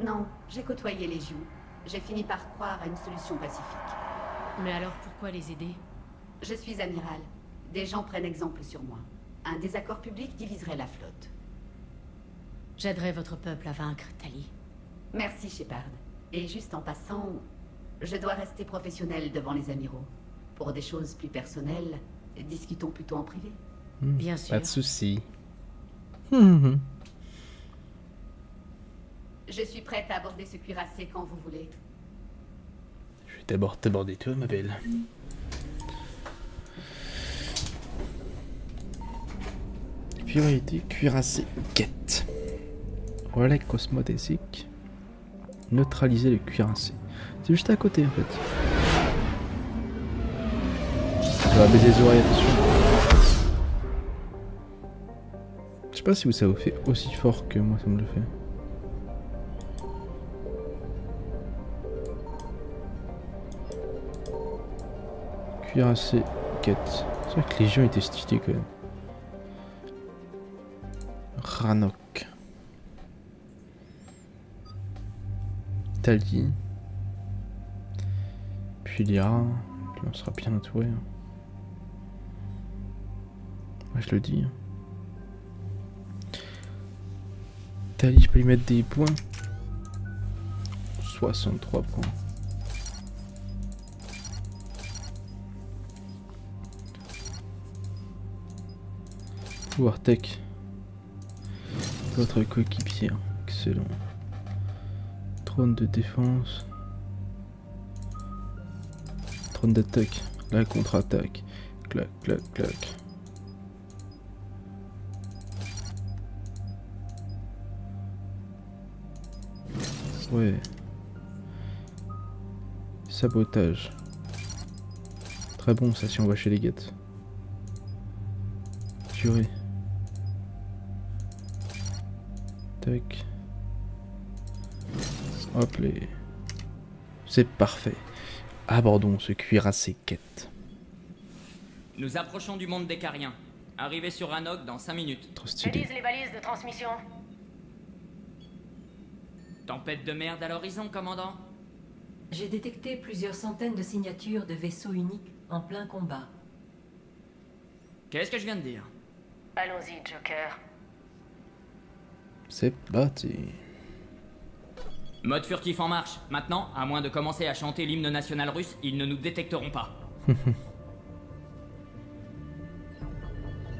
Non, j'ai côtoyé les Légion. J'ai fini par croire à une solution pacifique. Mais alors pourquoi les aider? Je suis amiral. Des gens prennent exemple sur moi. Un désaccord public diviserait la flotte. J'aiderai votre peuple à vaincre, Tali. Merci, Shepard. Et juste en passant, je dois rester professionnel devant les amiraux. Pour des choses plus personnelles, discutons plutôt en privé. Bien sûr. Pas de soucis. Je suis prête à aborder ce cuirassé quand vous voulez. Je vais d'abord t'aborder toi, ma belle. Priorité, cuirassé, quête. Relais cosmodésique. Neutraliser le cuirassé. C'est juste à côté en fait. Je vais baiser les oreilles, attention. Je sais pas si vous ça vous fait aussi fort que moi ça me le fait. Cuirassé, quête. C'est vrai que les gens étaient stylés quand même. Rannoch. Tali. Puis Lyra. Puis on sera bien entouré. Moi je le dis. Tali, je peux lui mettre des points. 63 points. Pouvoir tech. Votre coéquipier. Excellent. Trône de défense. Trône d'attaque. La contre-attaque. Clac, clac, clac. Ouais. Sabotage. Très bon ça si on va chez les guettes. Tuerie. Tac. Hop les. C'est parfait. Abordons ce cuirassé quête. Nous approchons du monde des Cariens. Arrivé sur Rannoch dans 5 minutes. Trop Que stylé. disent les balises de transmission? Tempête de merde à l'horizon, commandant. J'ai détecté plusieurs centaines de signatures de vaisseaux uniques en plein combat. Qu'est-ce que je viens de dire? Allons-y, Joker. C'est parti. Mode furtif en marche. Maintenant, à moins de commencer à chanter l'hymne national russe, ils ne nous détecteront pas.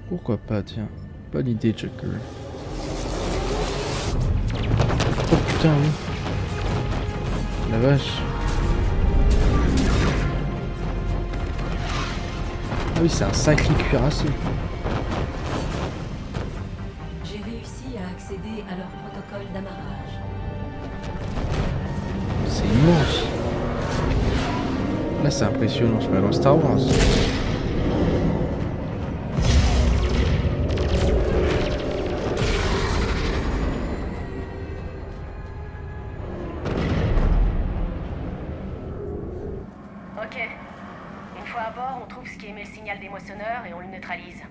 Pourquoi pas, tiens. Bonne idée, Joker. Oh putain, oui. La vache. Ah oui, c'est un sacré cuirassé. J'ai réussi à accéder à leur protocole d'amarrage. C'est immense. Là, c'est impressionnant, je me dans Star Wars. moissonneur et on le neutralise.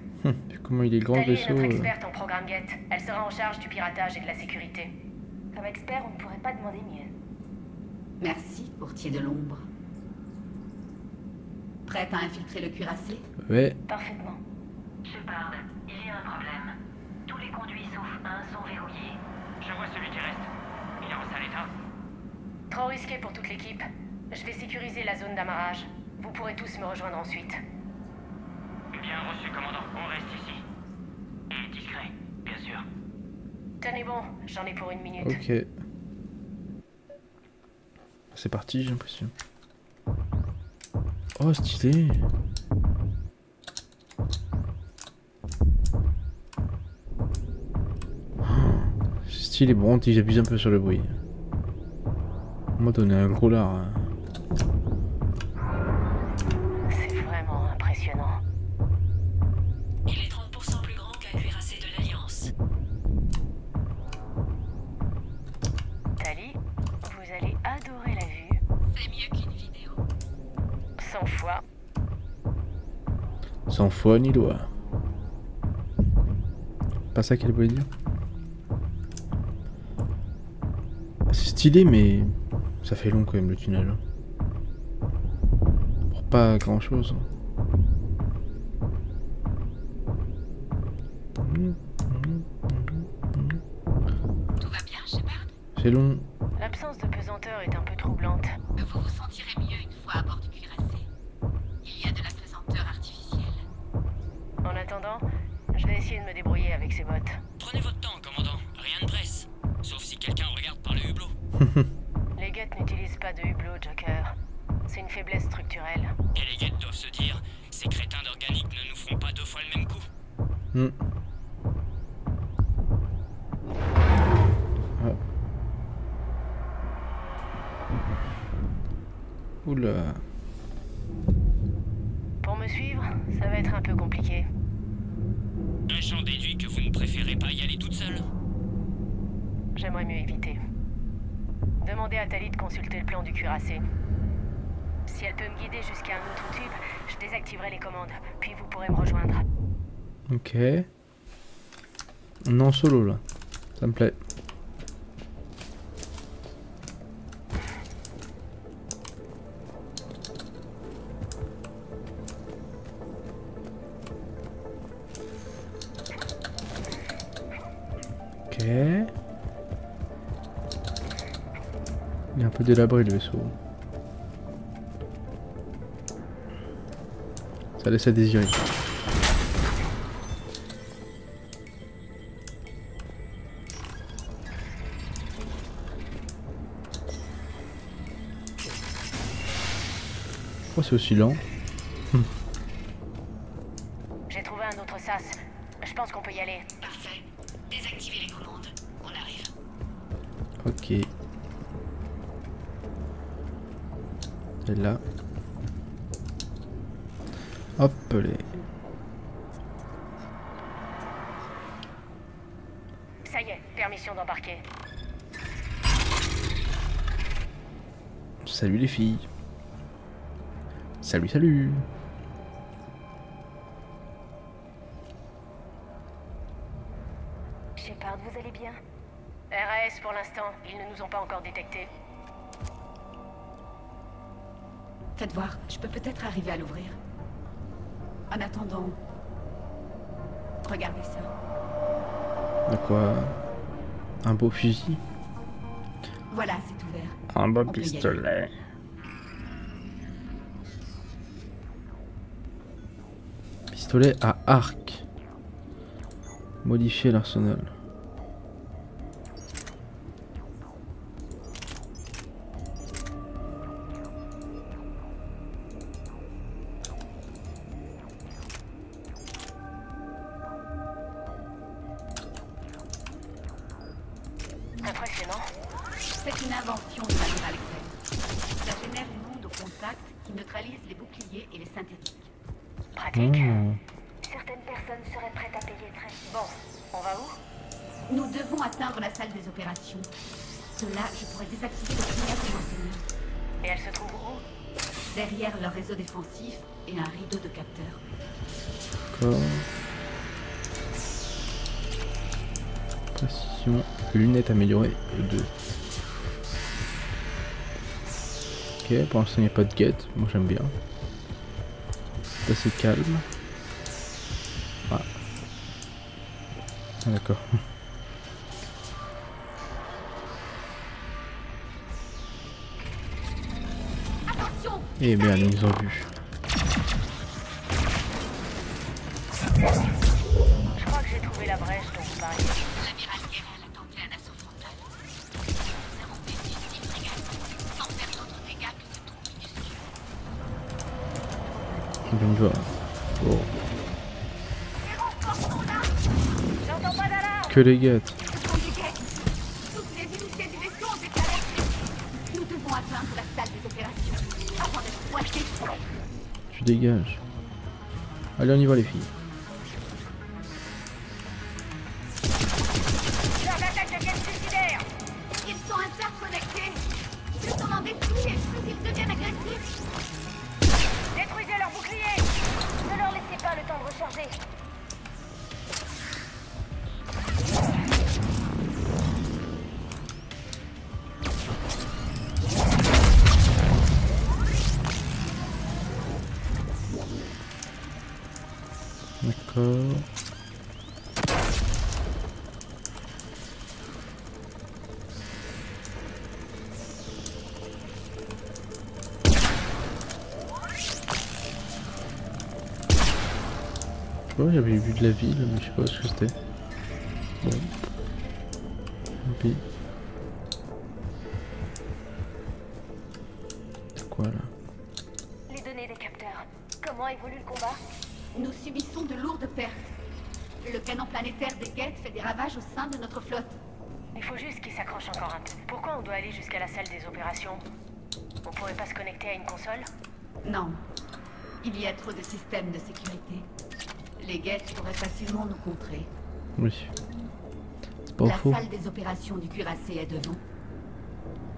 Comment il est grand le Tali est vaisseau notre experte en programme Geth. Elle sera en charge du piratage et de la sécurité. Comme expert, on ne pourrait pas demander mieux. Merci, courtier de l'ombre. Prête à infiltrer le cuirassé? Ouais. Parfaitement. Shepard, il y a un problème. Tous les conduits sauf un sont verrouillés. Je vois celui qui reste. Il est en sale état. Trop risqué pour toute l'équipe. Je vais sécuriser la zone d'amarrage. Vous pourrez tous me rejoindre ensuite. Bien reçu, commandant. On reste ici. Et discret, bien sûr. Tenez bon, j'en ai pour 1 minute. Ok. C'est parti, j'ai l'impression. Oh, stylé. C'est stylé, bon, j'abuse un peu sur le bruit. On m'a donné un gros lard. Hein. C'est vraiment impressionnant. Il est 30% plus grand qu'un cuirassé de l'Alliance. Tali, vous allez adorer la vue. C'est mieux qu'une vidéo. 100 fois. Sans foi ni loi. Pas ça qu'elle voulait dire. C'est stylé, mais ça fait long quand même le tunnel. Pour pas grand chose. Tout va bien, Shepard? C'est long. L'absence de pesanteur est un peu troublante. Vous vous sentirez mieux une fois à bord du cuirassé. Il y a de la pesanteur artificielle. En attendant, je vais essayer de me débrouiller avec ces bottes. Prenez votre temps, commandant. Rien ne presse. Sauf si quelqu'un regarde par le hublot. Les Geth n'utilisent pas de hublot, Joker. C'est une faiblesse structurelle. Et les Geth doivent se dire, ces crétins d'organique ne nous feront pas 2 fois le même coup. Ah. Oula. Pour me suivre, ça va être un peu compliqué. J'en déduis que vous ne préférez pas y aller toute seule. J'aimerais mieux éviter. Demandez à Tali de consulter le plan du cuirassé. Si elle peut me guider jusqu'à un autre tube, je désactiverai les commandes, puis vous pourrez me rejoindre. Ok. On est en solo là. Ça me plaît. Ok. Il est un peu délabré le vaisseau. Ça laisse à désirer. Pourquoi c'est aussi lent? J'ai trouvé un autre sas. Je pense qu'on peut y aller. Parfait. Désactivez les commandes. On arrive. Ok. Là. Hop les. Ça y est, permission d'embarquer. Salut les filles. Salut, salut. Shepard, vous allez bien? RAS pour l'instant, ils ne nous ont pas encore détectés. Faites voir, je peux peut-être arriver à l'ouvrir. En attendant, regardez ça. De quoi? Un beau fusil? Voilà, c'est ouvert. Un beau On peut y pistolet. Pistolet à arc. Modifier l'arsenal. Impressionnant. C'est une invention de l'amiral Grey. Ça génère une onde au contact qui neutralise les boucliers et les synthétiques. Pratique. Mmh. Certaines personnes seraient prêtes à payer très cher. Bon, on va où? Nous devons atteindre la salle des opérations. De là, je pourrais désactiver le signal de l'enseignant. Et elle se trouve où? derrière leur réseau défensif et un rideau de capteurs. D'accord. Précision, lunettes améliorées, 2. Ok, pour l'instant il n'y a pas de guette, moi j'aime bien. C'est assez calme. Ah, ah d'accord. Eh bien, ils nous ont vu. Je crois que j'ai trouvé la brèche dont vous parliez. L'amiral Guerrel a tenté un assaut frontal. Nous avons détruit 6 frégates, sans faire d'autres dégâts que ces troupes minuscules. Donc voilà. Oh. J'entends pas d'alarme. Que les guettes. Toutes les unités du vaisseau ont été alertées. Nous devons atteindre la salle des opérations avant d'être pointés. Tu dégages. Allez, on y va les filles. Leurs attaques deviennent suicidaires. Ils sont interconnectés. Plus on en détruit, plus ils deviennent agressifs. Détruisez leurs boucliers. Ne leur laissez pas le temps de recharger. D'accord. Je vois, j'avais vu de la ville, mais je sais pas ce que c'était. Bon. Tant pis. C'est quoi là? Les données des capteurs. Comment évolue le combat? Nous subissons de lourdes pertes. Le canon planétaire des Geth fait des ravages au sein de notre flotte. Il faut juste qu'ils s'accrochent encore un peu. Pourquoi on doit aller jusqu'à la salle des opérations? On pourrait pas se connecter à une console? Non. Il y a trop de systèmes de sécurité. Les Geth pourraient facilement nous contrer. Oui. C'est pas faux. La salle des opérations du cuirassé est devant.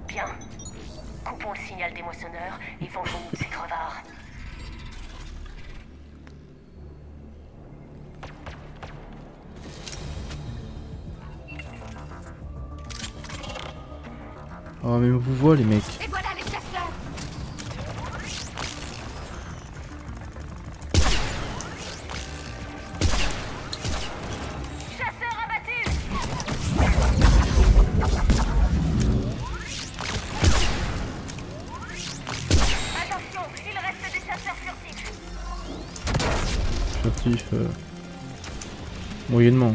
Bien. Coupons le signal des moissonneurs et vengeons-nous de ces crevards. Oh mais on vous voit les mecs. Et voilà les chasseurs. Chasseurs abattus. Attention, il reste des chasseurs furtifs. Furtif, moyennement.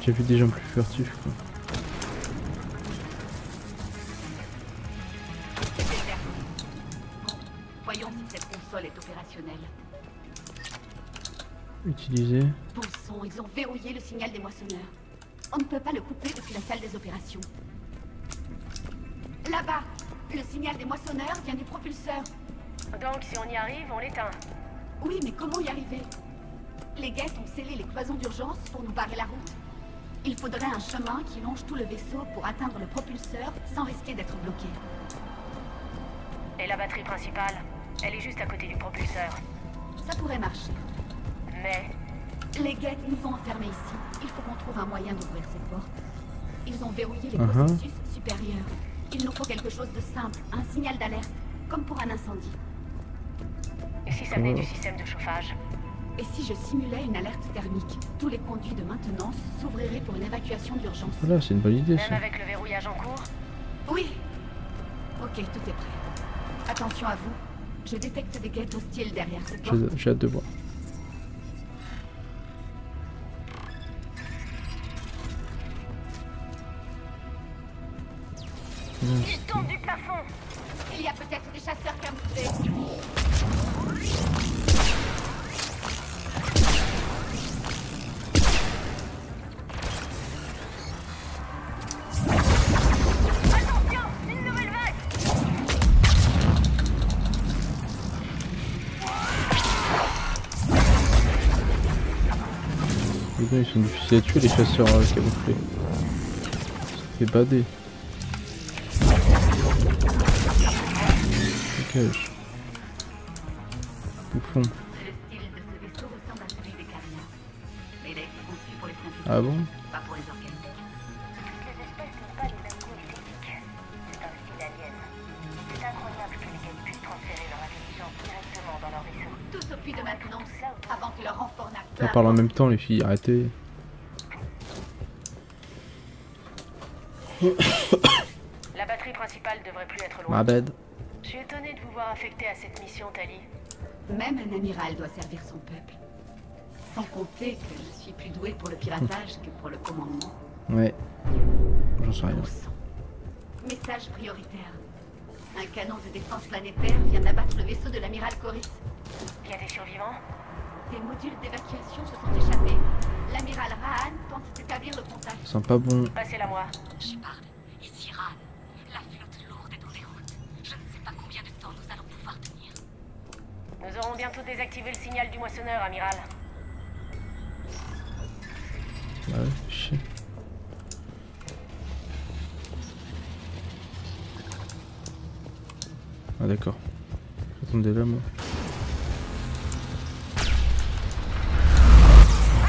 J'ai vu des gens plus furtifs quoi. Voyons si cette console est opérationnelle. Utiliser. Bon sang, ils ont verrouillé le signal des moissonneurs. On ne peut pas le couper depuis la salle des opérations. Là-bas, le signal des moissonneurs vient du propulseur. Donc si on y arrive, on l'éteint. Oui, mais comment y arriver? Les Geth ont scellé les cloisons d'urgence pour nous barrer la route. Il faudrait un chemin qui longe tout le vaisseau pour atteindre le propulseur sans risquer d'être bloqué. Et la batterie principale? Elle est juste à côté du propulseur. Ça pourrait marcher. Mais... Les Geth nous ont enfermés ici. Il faut qu'on trouve un moyen d'ouvrir ces portes. Ils ont verrouillé les processus supérieurs. Il nous faut quelque chose de simple, un signal d'alerte, comme pour un incendie. Et si ça venait du système de chauffage? Et si je simulais une alerte thermique? Tous les conduits de maintenance s'ouvriraient pour une évacuation d'urgence. Voilà, c'est une bonne idée ça. Même avec le verrouillage en cours? Oui. Ok, tout est prêt. Attention à vous. Je détecte des Geth hostiles derrière cette porte. J'ai hâte de voir. Il tombe du plafond. Il y a peut-être des chasseurs camouflés. Attention, une nouvelle vague. Les gars, ils sont difficiles à tuer les chasseurs camouflés. Ça fait bader. Dégage. Bouffon. Ah bon? Pas pour les organiques. Toutes les espèces n'ont pas les mêmes codes physiques. C'est un style alien. C'est incroyable que les Geth puissent transférer leur intelligence directement dans leur vaisseau. Tous au puits de maintenance, avant que leur renfort n'arrive. On parle en même temps les filles, arrêtez. La batterie principale devrait plus être loin. Ma bad. Je suis étonné de vous voir affecté à cette mission, Tali. Même un amiral doit servir son peuple. Sans compter que je suis plus douée pour le piratage que pour le commandement. Ouais. J'en sais rien. Message prioritaire. Un canon de défense planétaire vient d'abattre le vaisseau de l'amiral Coris. Il y a des survivants? Des modules d'évacuation se sont échappés. L'amiral Rahan tente d'établir le contact. Ça sent pas bon. Passez-la moi. Shepard, ici Rahan. La flotte lourde est en déroute. Je ne sais pas combien de temps nous allons pouvoir tenir. Nous aurons bientôt désactivé le signal du moissonneur, amiral. Bah ouais, chier. Ah d'accord. J'attendais là moi.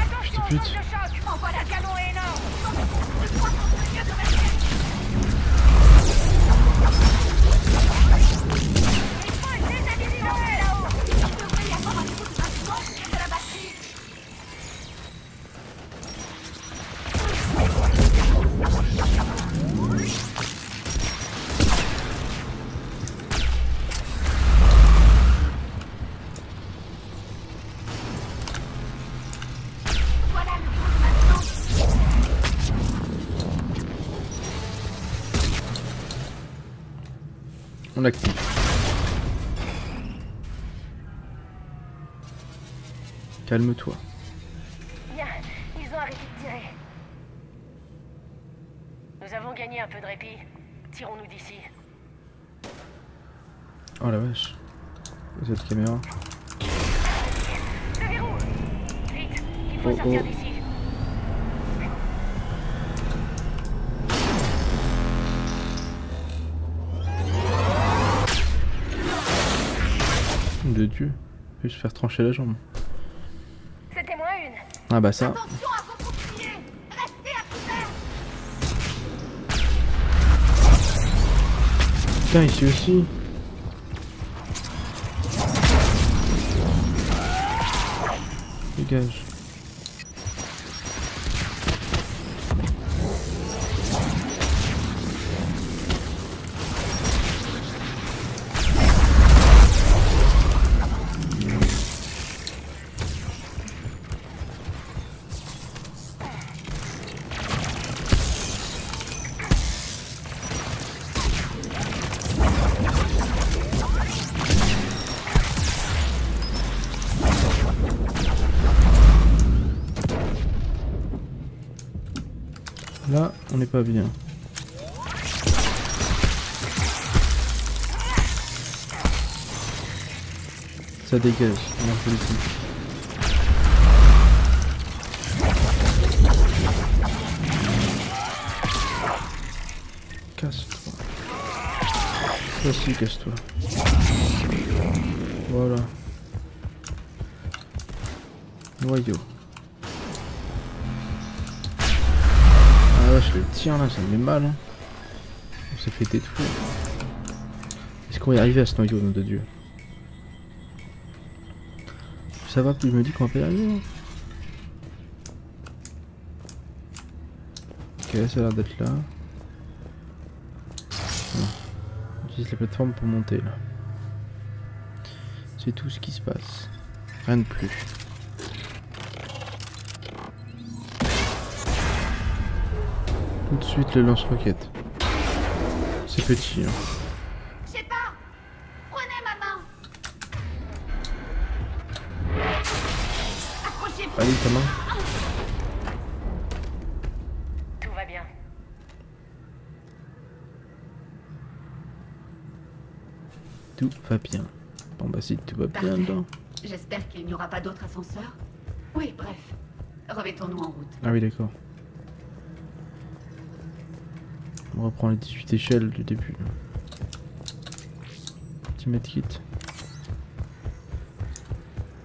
Attention, zone de choc! Envoie la canon énorme! Il faut le déstabiliser là-haut! Il devrait y avoir un coup de transport de la batterie! On active. Calme-toi. Bien, ils ont arrêté de tirer. Nous avons gagné un peu de répit. Tirons-nous d'ici. Oh la vache. Cette caméra. Le verrou! Vite, il faut sortir d'ici. De Dieu. Je vais se faire trancher la jambe. C'était moi une. Ah bah ça. Attention à vos boucliers! Restez à couvert! Putain, ici aussi. Dégage. Là, on n'est pas bien. Ça dégage, on a fait ici. Casse-toi. Toi aussi, casse-toi. Voilà. Noyau. Ah ouais, je le tire là, ça me met mal. Hein. On s'est fait détruire. Est-ce qu'on va y arriver à ce noyau, nom de Dieu? Ça va, plus je me dis qu'on va pas y arriver. Hein. Ok, ça a l'air d'être là. On utilise la plateforme pour monter là. C'est tout ce qui se passe. Rien de plus. Tout de suite le lance-roquette. C'est petit. Hein. Je sais pas. Prenez ma main. Accrochez-vous. Allez, ta main. Tout va bien. Tout va bien. Bon bah si tout va bien dedans. J'espère qu'il n'y aura pas d'autres ascenseurs. Oui, bref. Remettons-nous en route. Ah oui, d'accord. On reprend les 18 échelles du début. petit medkit.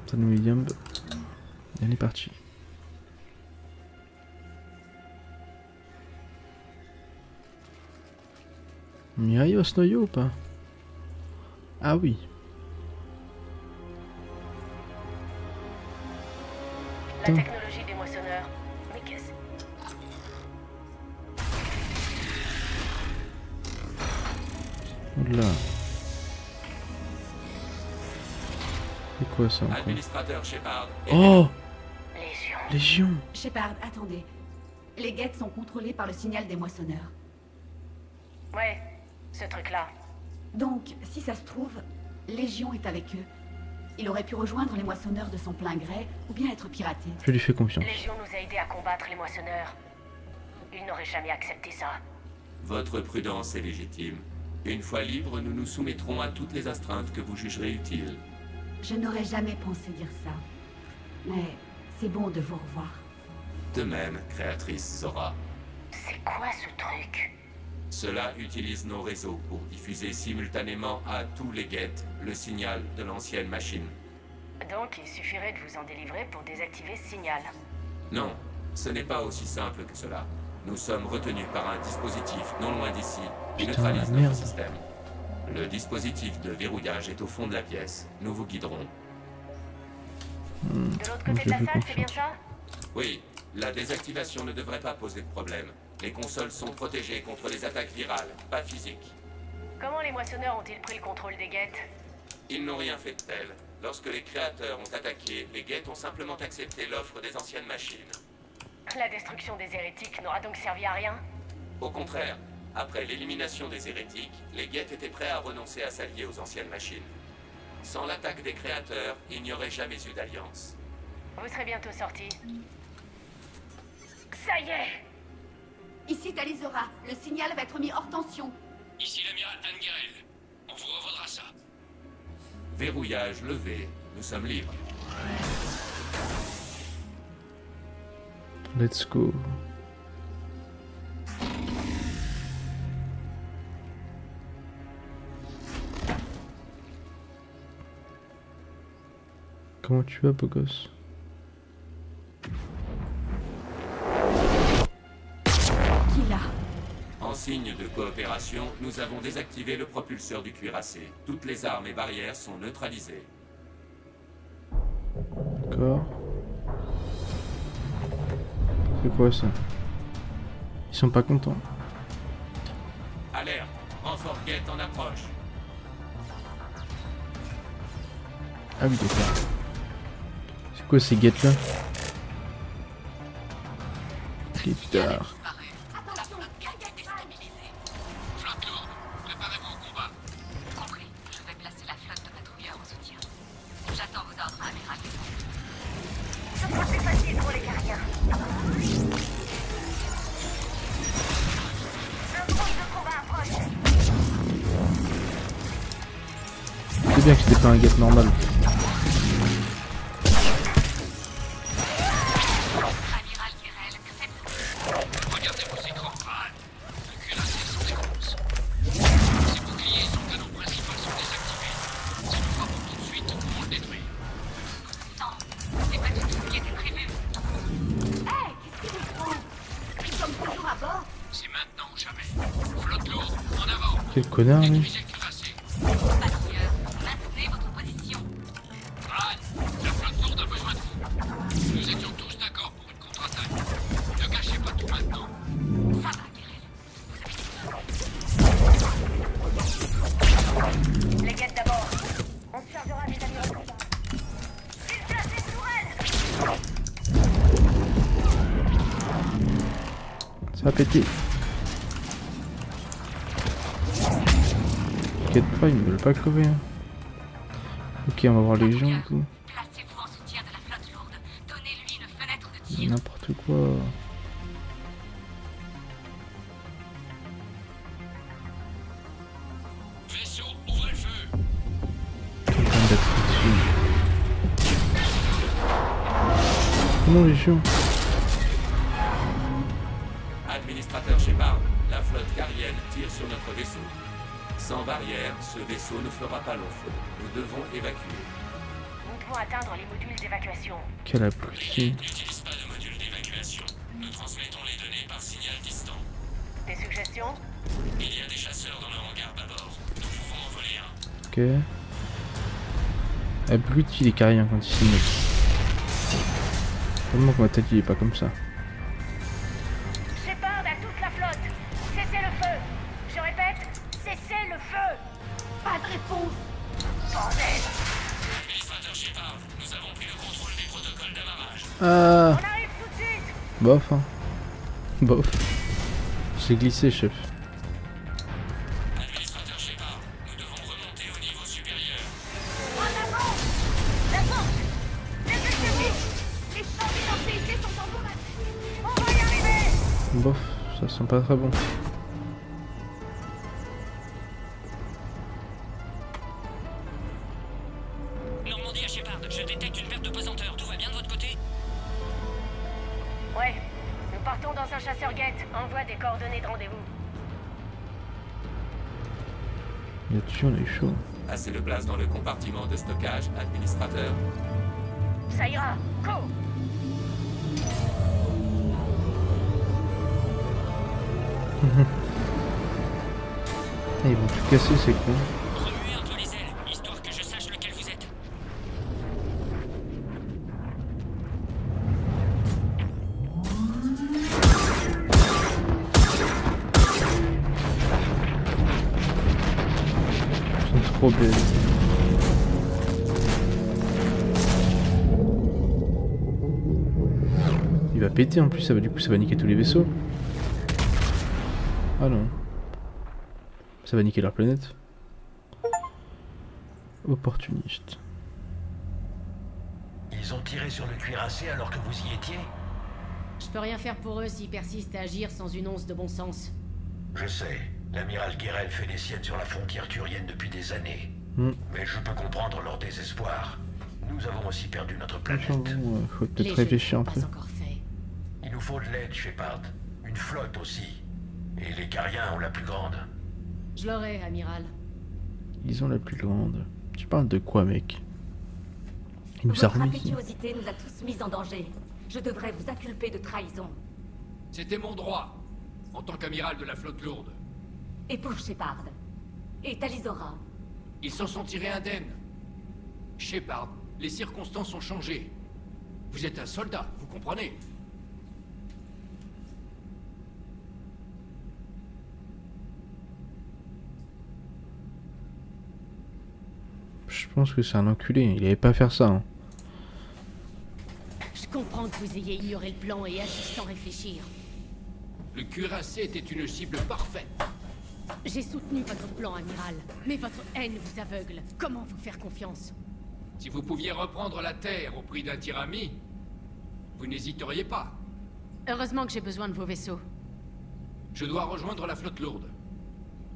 Ça nous medium. Et on est parti. On y arrive à ce noyau ou pas? Ah oui. La technologie des moissonneurs. Mais qu'est-ce... Oula. C'est quoi ça encore? Administrateur Shepard. Oh! Légion. Shepard, attendez. Les guettes sont contrôlées par le signal des moissonneurs. Ouais, ce truc-là. Donc, si ça se trouve, Légion est avec eux. Il aurait pu rejoindre les moissonneurs de son plein gré, ou bien être piraté. Je lui fais confiance. Légion nous a aidés à combattre les moissonneurs. Ils n'auraient jamais accepté ça. Votre prudence est légitime. Une fois libres, nous nous soumettrons à toutes les astreintes que vous jugerez utiles. Je n'aurais jamais pensé dire ça. Mais c'est bon de vous revoir. De même, créatrice Zora. C'est quoi ce truc? Cela utilise nos réseaux pour diffuser simultanément à tous les guettes le signal de l'ancienne machine. Donc il suffirait de vous en délivrer pour désactiver ce signal. Non, ce n'est pas aussi simple que cela. Nous sommes retenus par un dispositif non loin d'ici qui neutralise notre système. Le dispositif de verrouillage est au fond de la pièce. Nous vous guiderons. De l'autre côté de la salle, c'est bien ça? Oui, la désactivation ne devrait pas poser de problème. Les consoles sont protégées contre les attaques virales, pas physiques. Comment les moissonneurs ont-ils pris le contrôle des guettes? Ils n'ont rien fait de tel. Lorsque les créateurs ont attaqué, les guettes ont simplement accepté l'offre des anciennes machines. La destruction des hérétiques n'aura donc servi à rien? Au contraire, après l'élimination des hérétiques, les guettes étaient prêts à renoncer à s'allier aux anciennes machines. Sans l'attaque des créateurs, il n'y aurait jamais eu d'alliance. Vous serez bientôt sortis. Ça y est! Ici Talizora, le signal va être mis hors tension. Ici l'amiral Angerel. On vous revaudra ça. Verrouillage levé, nous sommes libres. Let's go. Comment tu vas, beau gosse? En signe de coopération, nous avons désactivé le propulseur du cuirassé. Toutes les armes et barrières sont neutralisées. D'accord. C'est quoi ça? Ils sont pas contents. Alerte, renfort guette en approche. Ah oui, d'accord. C'est quoi ces guettes là? Guettard. C'est bien que c'était pas un guette normal. Regardez vos écrans. Le cuirassé se décompose. Ses boucliers et son canon principal sont désactivés. Si nous frappons tout de suite, on le détruit. Non, c'est pas du tout ce qui était prévu. Hey, qu'est-ce qu'il nous faut? Nous sommes toujours à bord. C'est maintenant ou jamais. Flotte lourde, en avant. Quel connard, lui. Détruisez le cuirassé. Maintenez votre position. Anne, la flotte lourde a besoin de vous. Nous étions tous d'accord pour une contre-attaque. Ne gâchez pas tout maintenant. Ça va, Kirill. Les guettes d'abord. On se chargera des amis au combat. Il place les tourelles. Ça a pété. T'inquiète pas, ils ne veulent pas crever. Hein. Ok, on va voir les gens du coup. Placez-vous en soutien de la flotte lourde. Donnez-lui une fenêtre de tir. N'importe quoi. Vaisseau, ouvrez le feu. Quelqu'un d'être dessus. Comment les gens? Administrateur Shepard, la flotte carienne tire sur notre vaisseau. Sans barrière, ce vaisseau ne fera pas long feu. Nous devons évacuer. Nous devons atteindre les modules d'évacuation. Quelle abruti. N'utilise pas de module d'évacuation. Nous transmettons les données par signal distant. Des suggestions? Il y a des chasseurs dans le hangar bâbord. Nous pouvons en voler un. Ok. Abruti les Cariens quand ils s'y mettent. Comment ma tête il est pas comme ça. Shepard à toute la flotte. Cessez le feu. Je répète, cessez le feu. Pas de réponse. Bordel. Administrateur Shepard, nous avons pris le contrôle des protocoles d'amarrage. Ah. On arrive tout de suite. Bof hein. Bof. J'ai glissé chef. Administrateur Shepard, nous devons remonter au niveau supérieur. En avant. La porte. Dépêchez-vous. Les sorties d'entrée sont en bon match. On va y arriver. Bof, ça sent pas très bon. Normandie à Shepard, je détecte une perte de pesanteur. Tout va bien de votre côté? Ouais. Nous partons dans un chasseur-guette. Envoie des coordonnées de rendez-vous. Là-dessus on a eu chaud. Assez de place dans le compartiment de stockage, administrateur. Ça ira. Go. Ah, ils vont tout casser, c'est con. Remuez un peu les ailes, histoire que je sache lequel vous êtes. Ils sont trop belles. Il va péter en plus, ça va, du coup ça va niquer tous les vaisseaux. Ah non. Ça va niquer leur planète. Opportuniste. Ils ont tiré sur le cuirassé alors que vous y étiez? Je peux rien faire pour eux s'ils persistent à agir sans une once de bon sens. Je sais. L'amiral Guérel fait des siennes sur la frontière turienne depuis des années. Mais je peux comprendre leur désespoir. Nous avons aussi perdu notre planète. Faut peut-être réfléchir un peu. Il nous faut de l'aide, Shepard. Une flotte aussi. Et les Cariens ont la plus grande. Je l'aurai, amiral. Ils ont la plus grande. Tu parles de quoi, mec? Il nous a Votre remis. impétuosité nous a tous mis en danger. Je devrais vous inculper de trahison. C'était mon droit, en tant qu'amiral de la flotte lourde. Et pour Shepard. Et Talizora. Ils s'en sont tirés indemnes. Shepard, les circonstances ont changé. Vous êtes un soldat, vous comprenez? Je pense que c'est un enculé, il allait pas faire ça. Hein. Je comprends que vous ayez ignoré le plan et agi sans réfléchir. Le cuirassé était une cible parfaite. J'ai soutenu votre plan, amiral. Mais votre haine vous aveugle. Comment vous faire confiance? Si vous pouviez reprendre la Terre au prix d'un tirami, vous n'hésiteriez pas. Heureusement que j'ai besoin de vos vaisseaux. Je dois rejoindre la flotte lourde.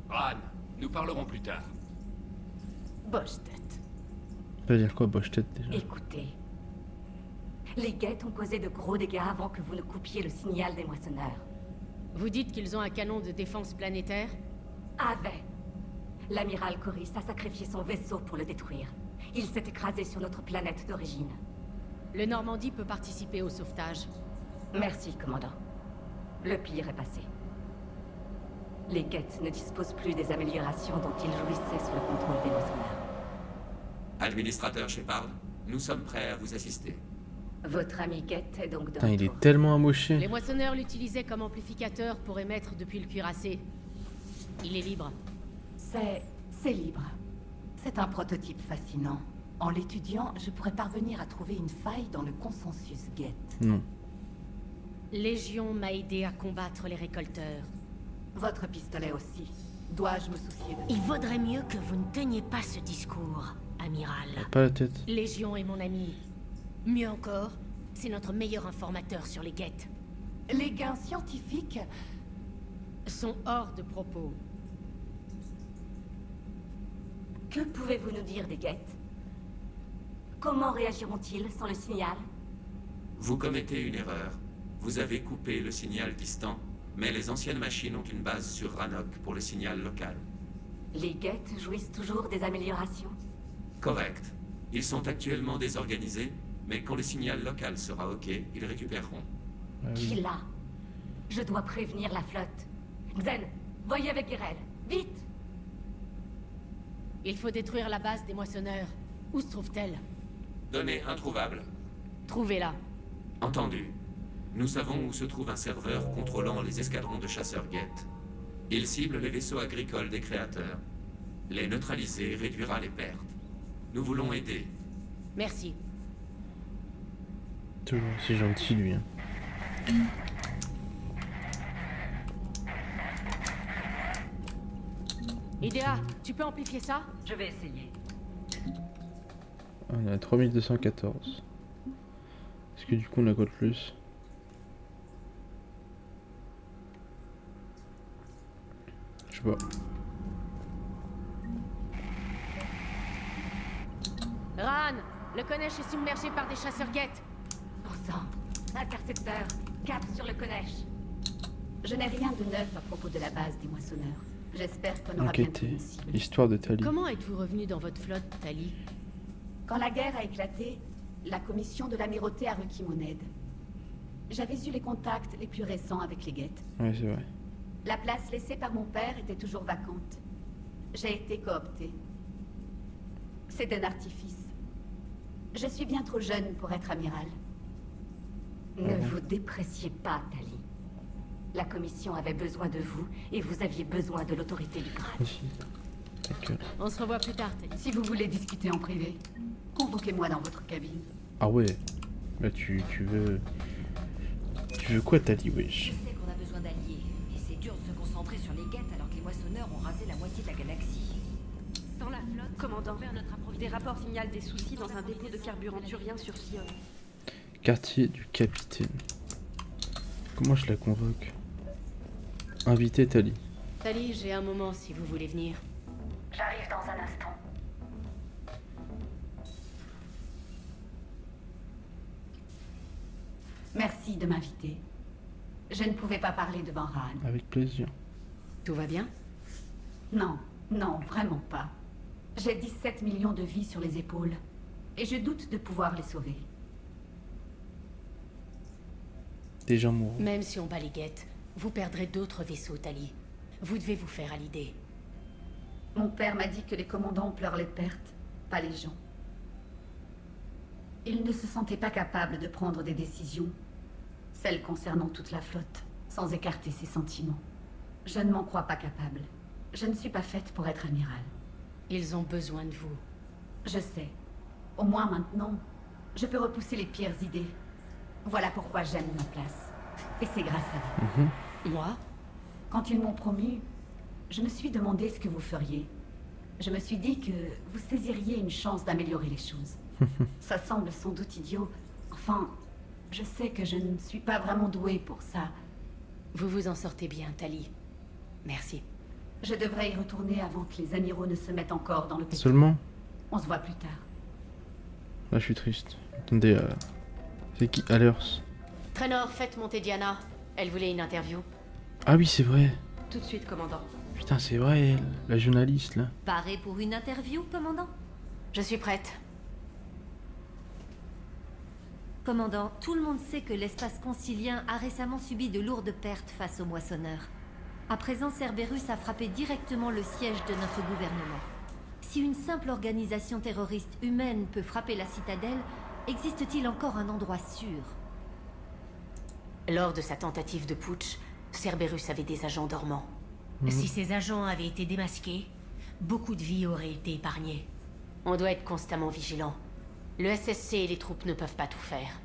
Ran, nous parlerons plus tard. Boche-tête. Ça veut dire quoi, boche-tête déjà? Écoutez. Les guettes ont causé de gros dégâts avant que vous ne coupiez le signal des moissonneurs. Vous dites qu'ils ont un canon de défense planétaire? Avait. L'amiral Coris a sacrifié son vaisseau pour le détruire. Il s'est écrasé sur notre planète d'origine. Le Normandie peut participer au sauvetage. Merci, commandant. Le pire est passé. Les guettes ne disposent plus des améliorations dont ils jouissaient sous le contrôle des moissonneurs. Administrateur Shepard, nous sommes prêts à vous assister. Votre ami Guette est donc de Putain, il retour. est tellement amoché. Les moissonneurs l'utilisaient comme amplificateur pour émettre depuis le cuirassé. Il est libre. C'est libre. C'est un prototype fascinant. En l'étudiant, je pourrais parvenir à trouver une faille dans le consensus Guette. Non. Légion m'a aidé à combattre les récolteurs. Votre pistolet aussi. Dois-je me soucier de... Il vaudrait mieux que vous ne teniez pas ce discours, amiral. Pas la tête. Légion est mon ami. Mieux encore, c'est notre meilleur informateur sur les guettes. Les gains scientifiques sont hors de propos. Que pouvez-vous nous dire des guettes? Comment réagiront-ils sans le signal? Vous commettez une erreur. Vous avez coupé le signal distant, mais les anciennes machines ont une base sur Rannoch pour le signal local. Les guettes jouissent toujours des améliorations? Correct. Ils sont actuellement désorganisés, mais quand le signal local sera OK, ils récupéreront. Qui l'a? Je dois prévenir la flotte. Xen, voyez avec Irel. Vite! Il faut détruire la base des moissonneurs. Où se trouve-t-elle? Donnée introuvable. Trouvez-la. Entendu. Nous savons où se trouve un serveur contrôlant les escadrons de chasseurs Geth. Il cible les vaisseaux agricoles des créateurs. Les neutraliser réduira les pertes. Nous voulons aider. Merci. Toujours aussi gentil, lui. Hein. Idea, tu peux amplifier ça? Je vais essayer. On est à 3214. Est-ce que du coup on a quoi de plus? Je sais pas. Ran, le Konesh est submergé par des chasseurs Geth. Oh sang. Intercepteur, cap sur le Konesh. Je n'ai rien de neuf à propos de la base des moissonneurs. J'espère qu'on aura bientôt une cible. Histoire de Tali. Comment êtes-vous revenu dans votre flotte, Tali? Quand la guerre a éclaté, la commission de l'amirauté a requis mon aide. J'avais eu les contacts les plus récents avec les Geth. Ouais, c'est vrai. La place laissée par mon père était toujours vacante. J'ai été cooptée. C'est un artifice. Je suis bien trop jeune pour être amiral. Ne vous dépréciez pas, Tali. La commission avait besoin de vous et vous aviez besoin de l'autorité du grade. On se revoit plus tard, Tali. Si vous voulez discuter en privé, convoquez-moi dans votre cabine. Ah ouais. Là tu veux... Tu veux quoi, Tali, wesh? Je sais qu'on a besoin d'alliés, mais c'est dur de se concentrer sur les Geth alors que les moissonneurs ont rasé la moitié de la galaxie. Sans la flotte, commandant, des rapports signalent des soucis dans un dépôt de carburant turien sur Sion. Quartier du capitaine. Comment je la convoque? Inviter Tali. Tali, j'ai un moment si vous voulez venir. J'arrive dans un instant. Merci de m'inviter. Je ne pouvais pas parler devant Ran. Avec plaisir. Tout va bien? Non, non, vraiment pas. J'ai 17 millions de vies sur les épaules. Et je doute de pouvoir les sauver. Des gens mourants. Même si on bat les Geth, vous perdrez d'autres vaisseaux, Tali. Vous devez vous faire à l'idée. Mon père m'a dit que les commandants pleurent les pertes, pas les gens. Il ne se sentait pas capable de prendre des décisions, celles concernant toute la flotte, sans écarter ses sentiments. Je ne m'en crois pas capable. Je ne suis pas faite pour être amiral. Ils ont besoin de vous. Je sais. Au moins maintenant, je peux repousser les pires idées. Voilà pourquoi j'aime ma place. Et c'est grâce à vous. Moi? Quand ils m'ont promu, je me suis demandé ce que vous feriez. Je me suis dit que vous saisiriez une chance d'améliorer les choses. Ça semble sans doute idiot. Enfin, je sais que je ne suis pas vraiment douée pour ça. Vous vous en sortez bien, Tali. Merci. Je devrais y retourner avant que les amiraux ne se mettent encore dans le pétrin. Seulement? On se voit plus tard. Là, je suis triste. Attendez, c'est qui? Allers. Traynor, faites monter Diana. Elle voulait une interview. Ah oui, c'est vrai. Tout de suite, commandant. Putain, c'est vrai, elle, la journaliste, là. Paré pour une interview, commandant? Je suis prête. Commandant, tout le monde sait que l'espace concilien a récemment subi de lourdes pertes face aux moissonneurs. À présent, Cerberus a frappé directement le siège de notre gouvernement. Si une simple organisation terroriste humaine peut frapper la citadelle, existe-t-il encore un endroit sûr? Lors de sa tentative de putsch, Cerberus avait des agents dormants. Si ces agents avaient été démasqués, beaucoup de vies auraient été épargnées. On doit être constamment vigilant. Le SSC et les troupes ne peuvent pas tout faire.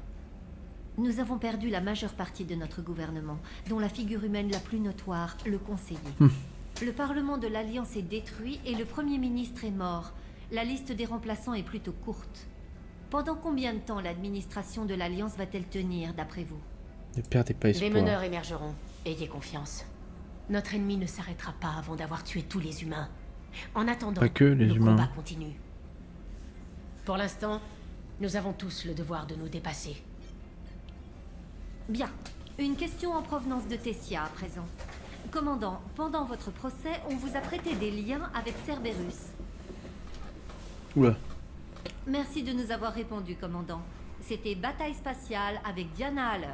Nous avons perdu la majeure partie de notre gouvernement, dont la figure humaine la plus notoire, le conseiller. Le Parlement de l'Alliance est détruit et le Premier ministre est mort. La liste des remplaçants est plutôt courte. Pendant combien de temps l'administration de l'Alliance va-t-elle tenir, d'après vous? Ne perdez pas espoir. Des meneurs émergeront. Ayez confiance. Notre ennemi ne s'arrêtera pas avant d'avoir tué tous les humains. En attendant, pas que les le humains. combat continue. Pour l'instant, nous avons tous le devoir de nous dépasser. Bien. Une question en provenance de Tessia à présent. Commandant, pendant votre procès, on vous a prêté des liens avec Cerberus. Oula. Merci de nous avoir répondu, commandant. C'était bataille spatiale avec Diana Allers.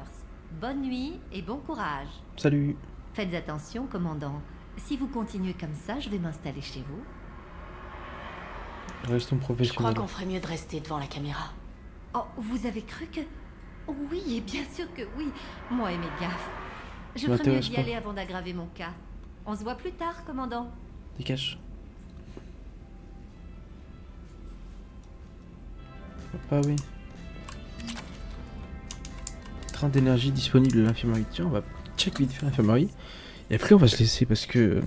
Bonne nuit et bon courage. Salut. Faites attention, commandant. Si vous continuez comme ça, je vais m'installer chez vous. Restons professionnels. Je crois qu'on ferait mieux de rester devant la caméra. Oh, vous avez cru que... Oui, et bien sûr que oui. Moi et mes gaffes. Je ferais mieux d'y aller avant d'aggraver mon cas. On se voit plus tard, commandant. Dégage. Ah oui. Train d'énergie disponible de l'infirmerie. Tiens, on va check vite fait l'infirmerie. Et après on va se laisser parce que...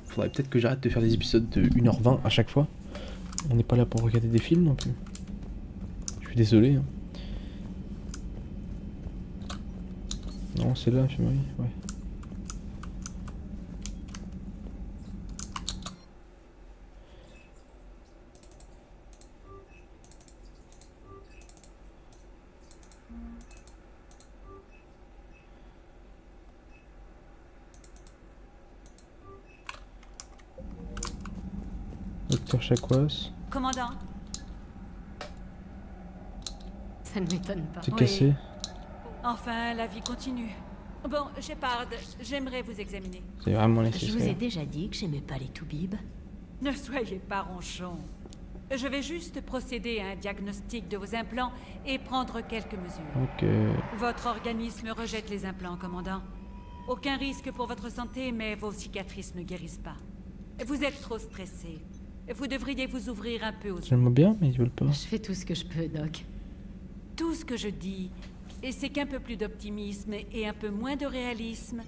Faudrait peut-être que j'arrête de faire des épisodes de 1h20 à chaque fois. On n'est pas là pour regarder des films non plus. Je suis désolé. Hein. Non, c'est là l'infirmerie, ouais. Docteur Chakwas. Commandant. Ça ne m'étonne pas. C'est cassé. Enfin, la vie continue. Bon, Shepard, j'aimerais vous examiner. C'est vraiment nécessaire. Je vous ai déjà dit que j'aimais pas les toubibs. Ne soyez pas ronchon. Je vais juste procéder à un diagnostic de vos implants et prendre quelques mesures. Ok. Votre organisme rejette les implants, commandant. Aucun risque pour votre santé, mais vos cicatrices ne guérissent pas. Vous êtes trop stressé. Vous devriez vous ouvrir un peu aux... J'aime bien, mais ils veulent pas. Je fais tout ce que je peux, Doc. Tout ce que je dis, c'est qu'un peu plus d'optimisme et un peu moins de réalisme,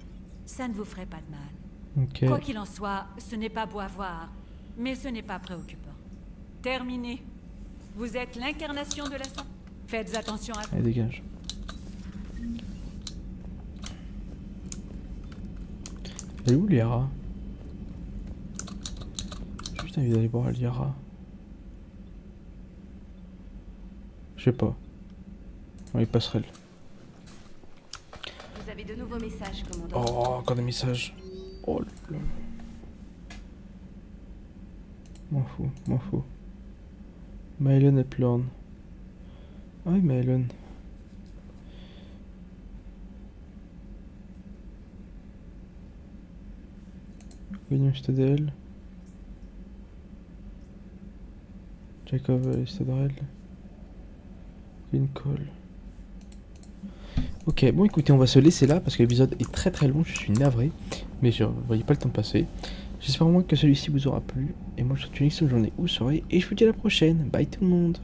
ça ne vous ferait pas de mal. Okay. Quoi qu'il en soit, ce n'est pas beau à voir, mais ce n'est pas préoccupant. Terminé. Vous êtes l'incarnation de la santé. Faites attention à vous. Allez, dégage. Elle est où Liara? J'ai juste envie d'aller voir Liara. Je sais pas. Dans les passerelles. Vous avez de nouveaux messages, commandant. Oh, encore des messages. Oh là là. M'en fous, m'en fous. Myelon et Plorn. Ah oui, Myelon. William Stadel. Jacob Stadrel. Lincoln. Ok, bon écoutez, on va se laisser là parce que l'épisode est très très long, je suis navré. Mais je ne voyais pas le temps passer. J'espère au moins que celui-ci vous aura plu. Et moi je vous souhaite une excellente journée ou soirée. Et je vous dis à la prochaine. Bye tout le monde.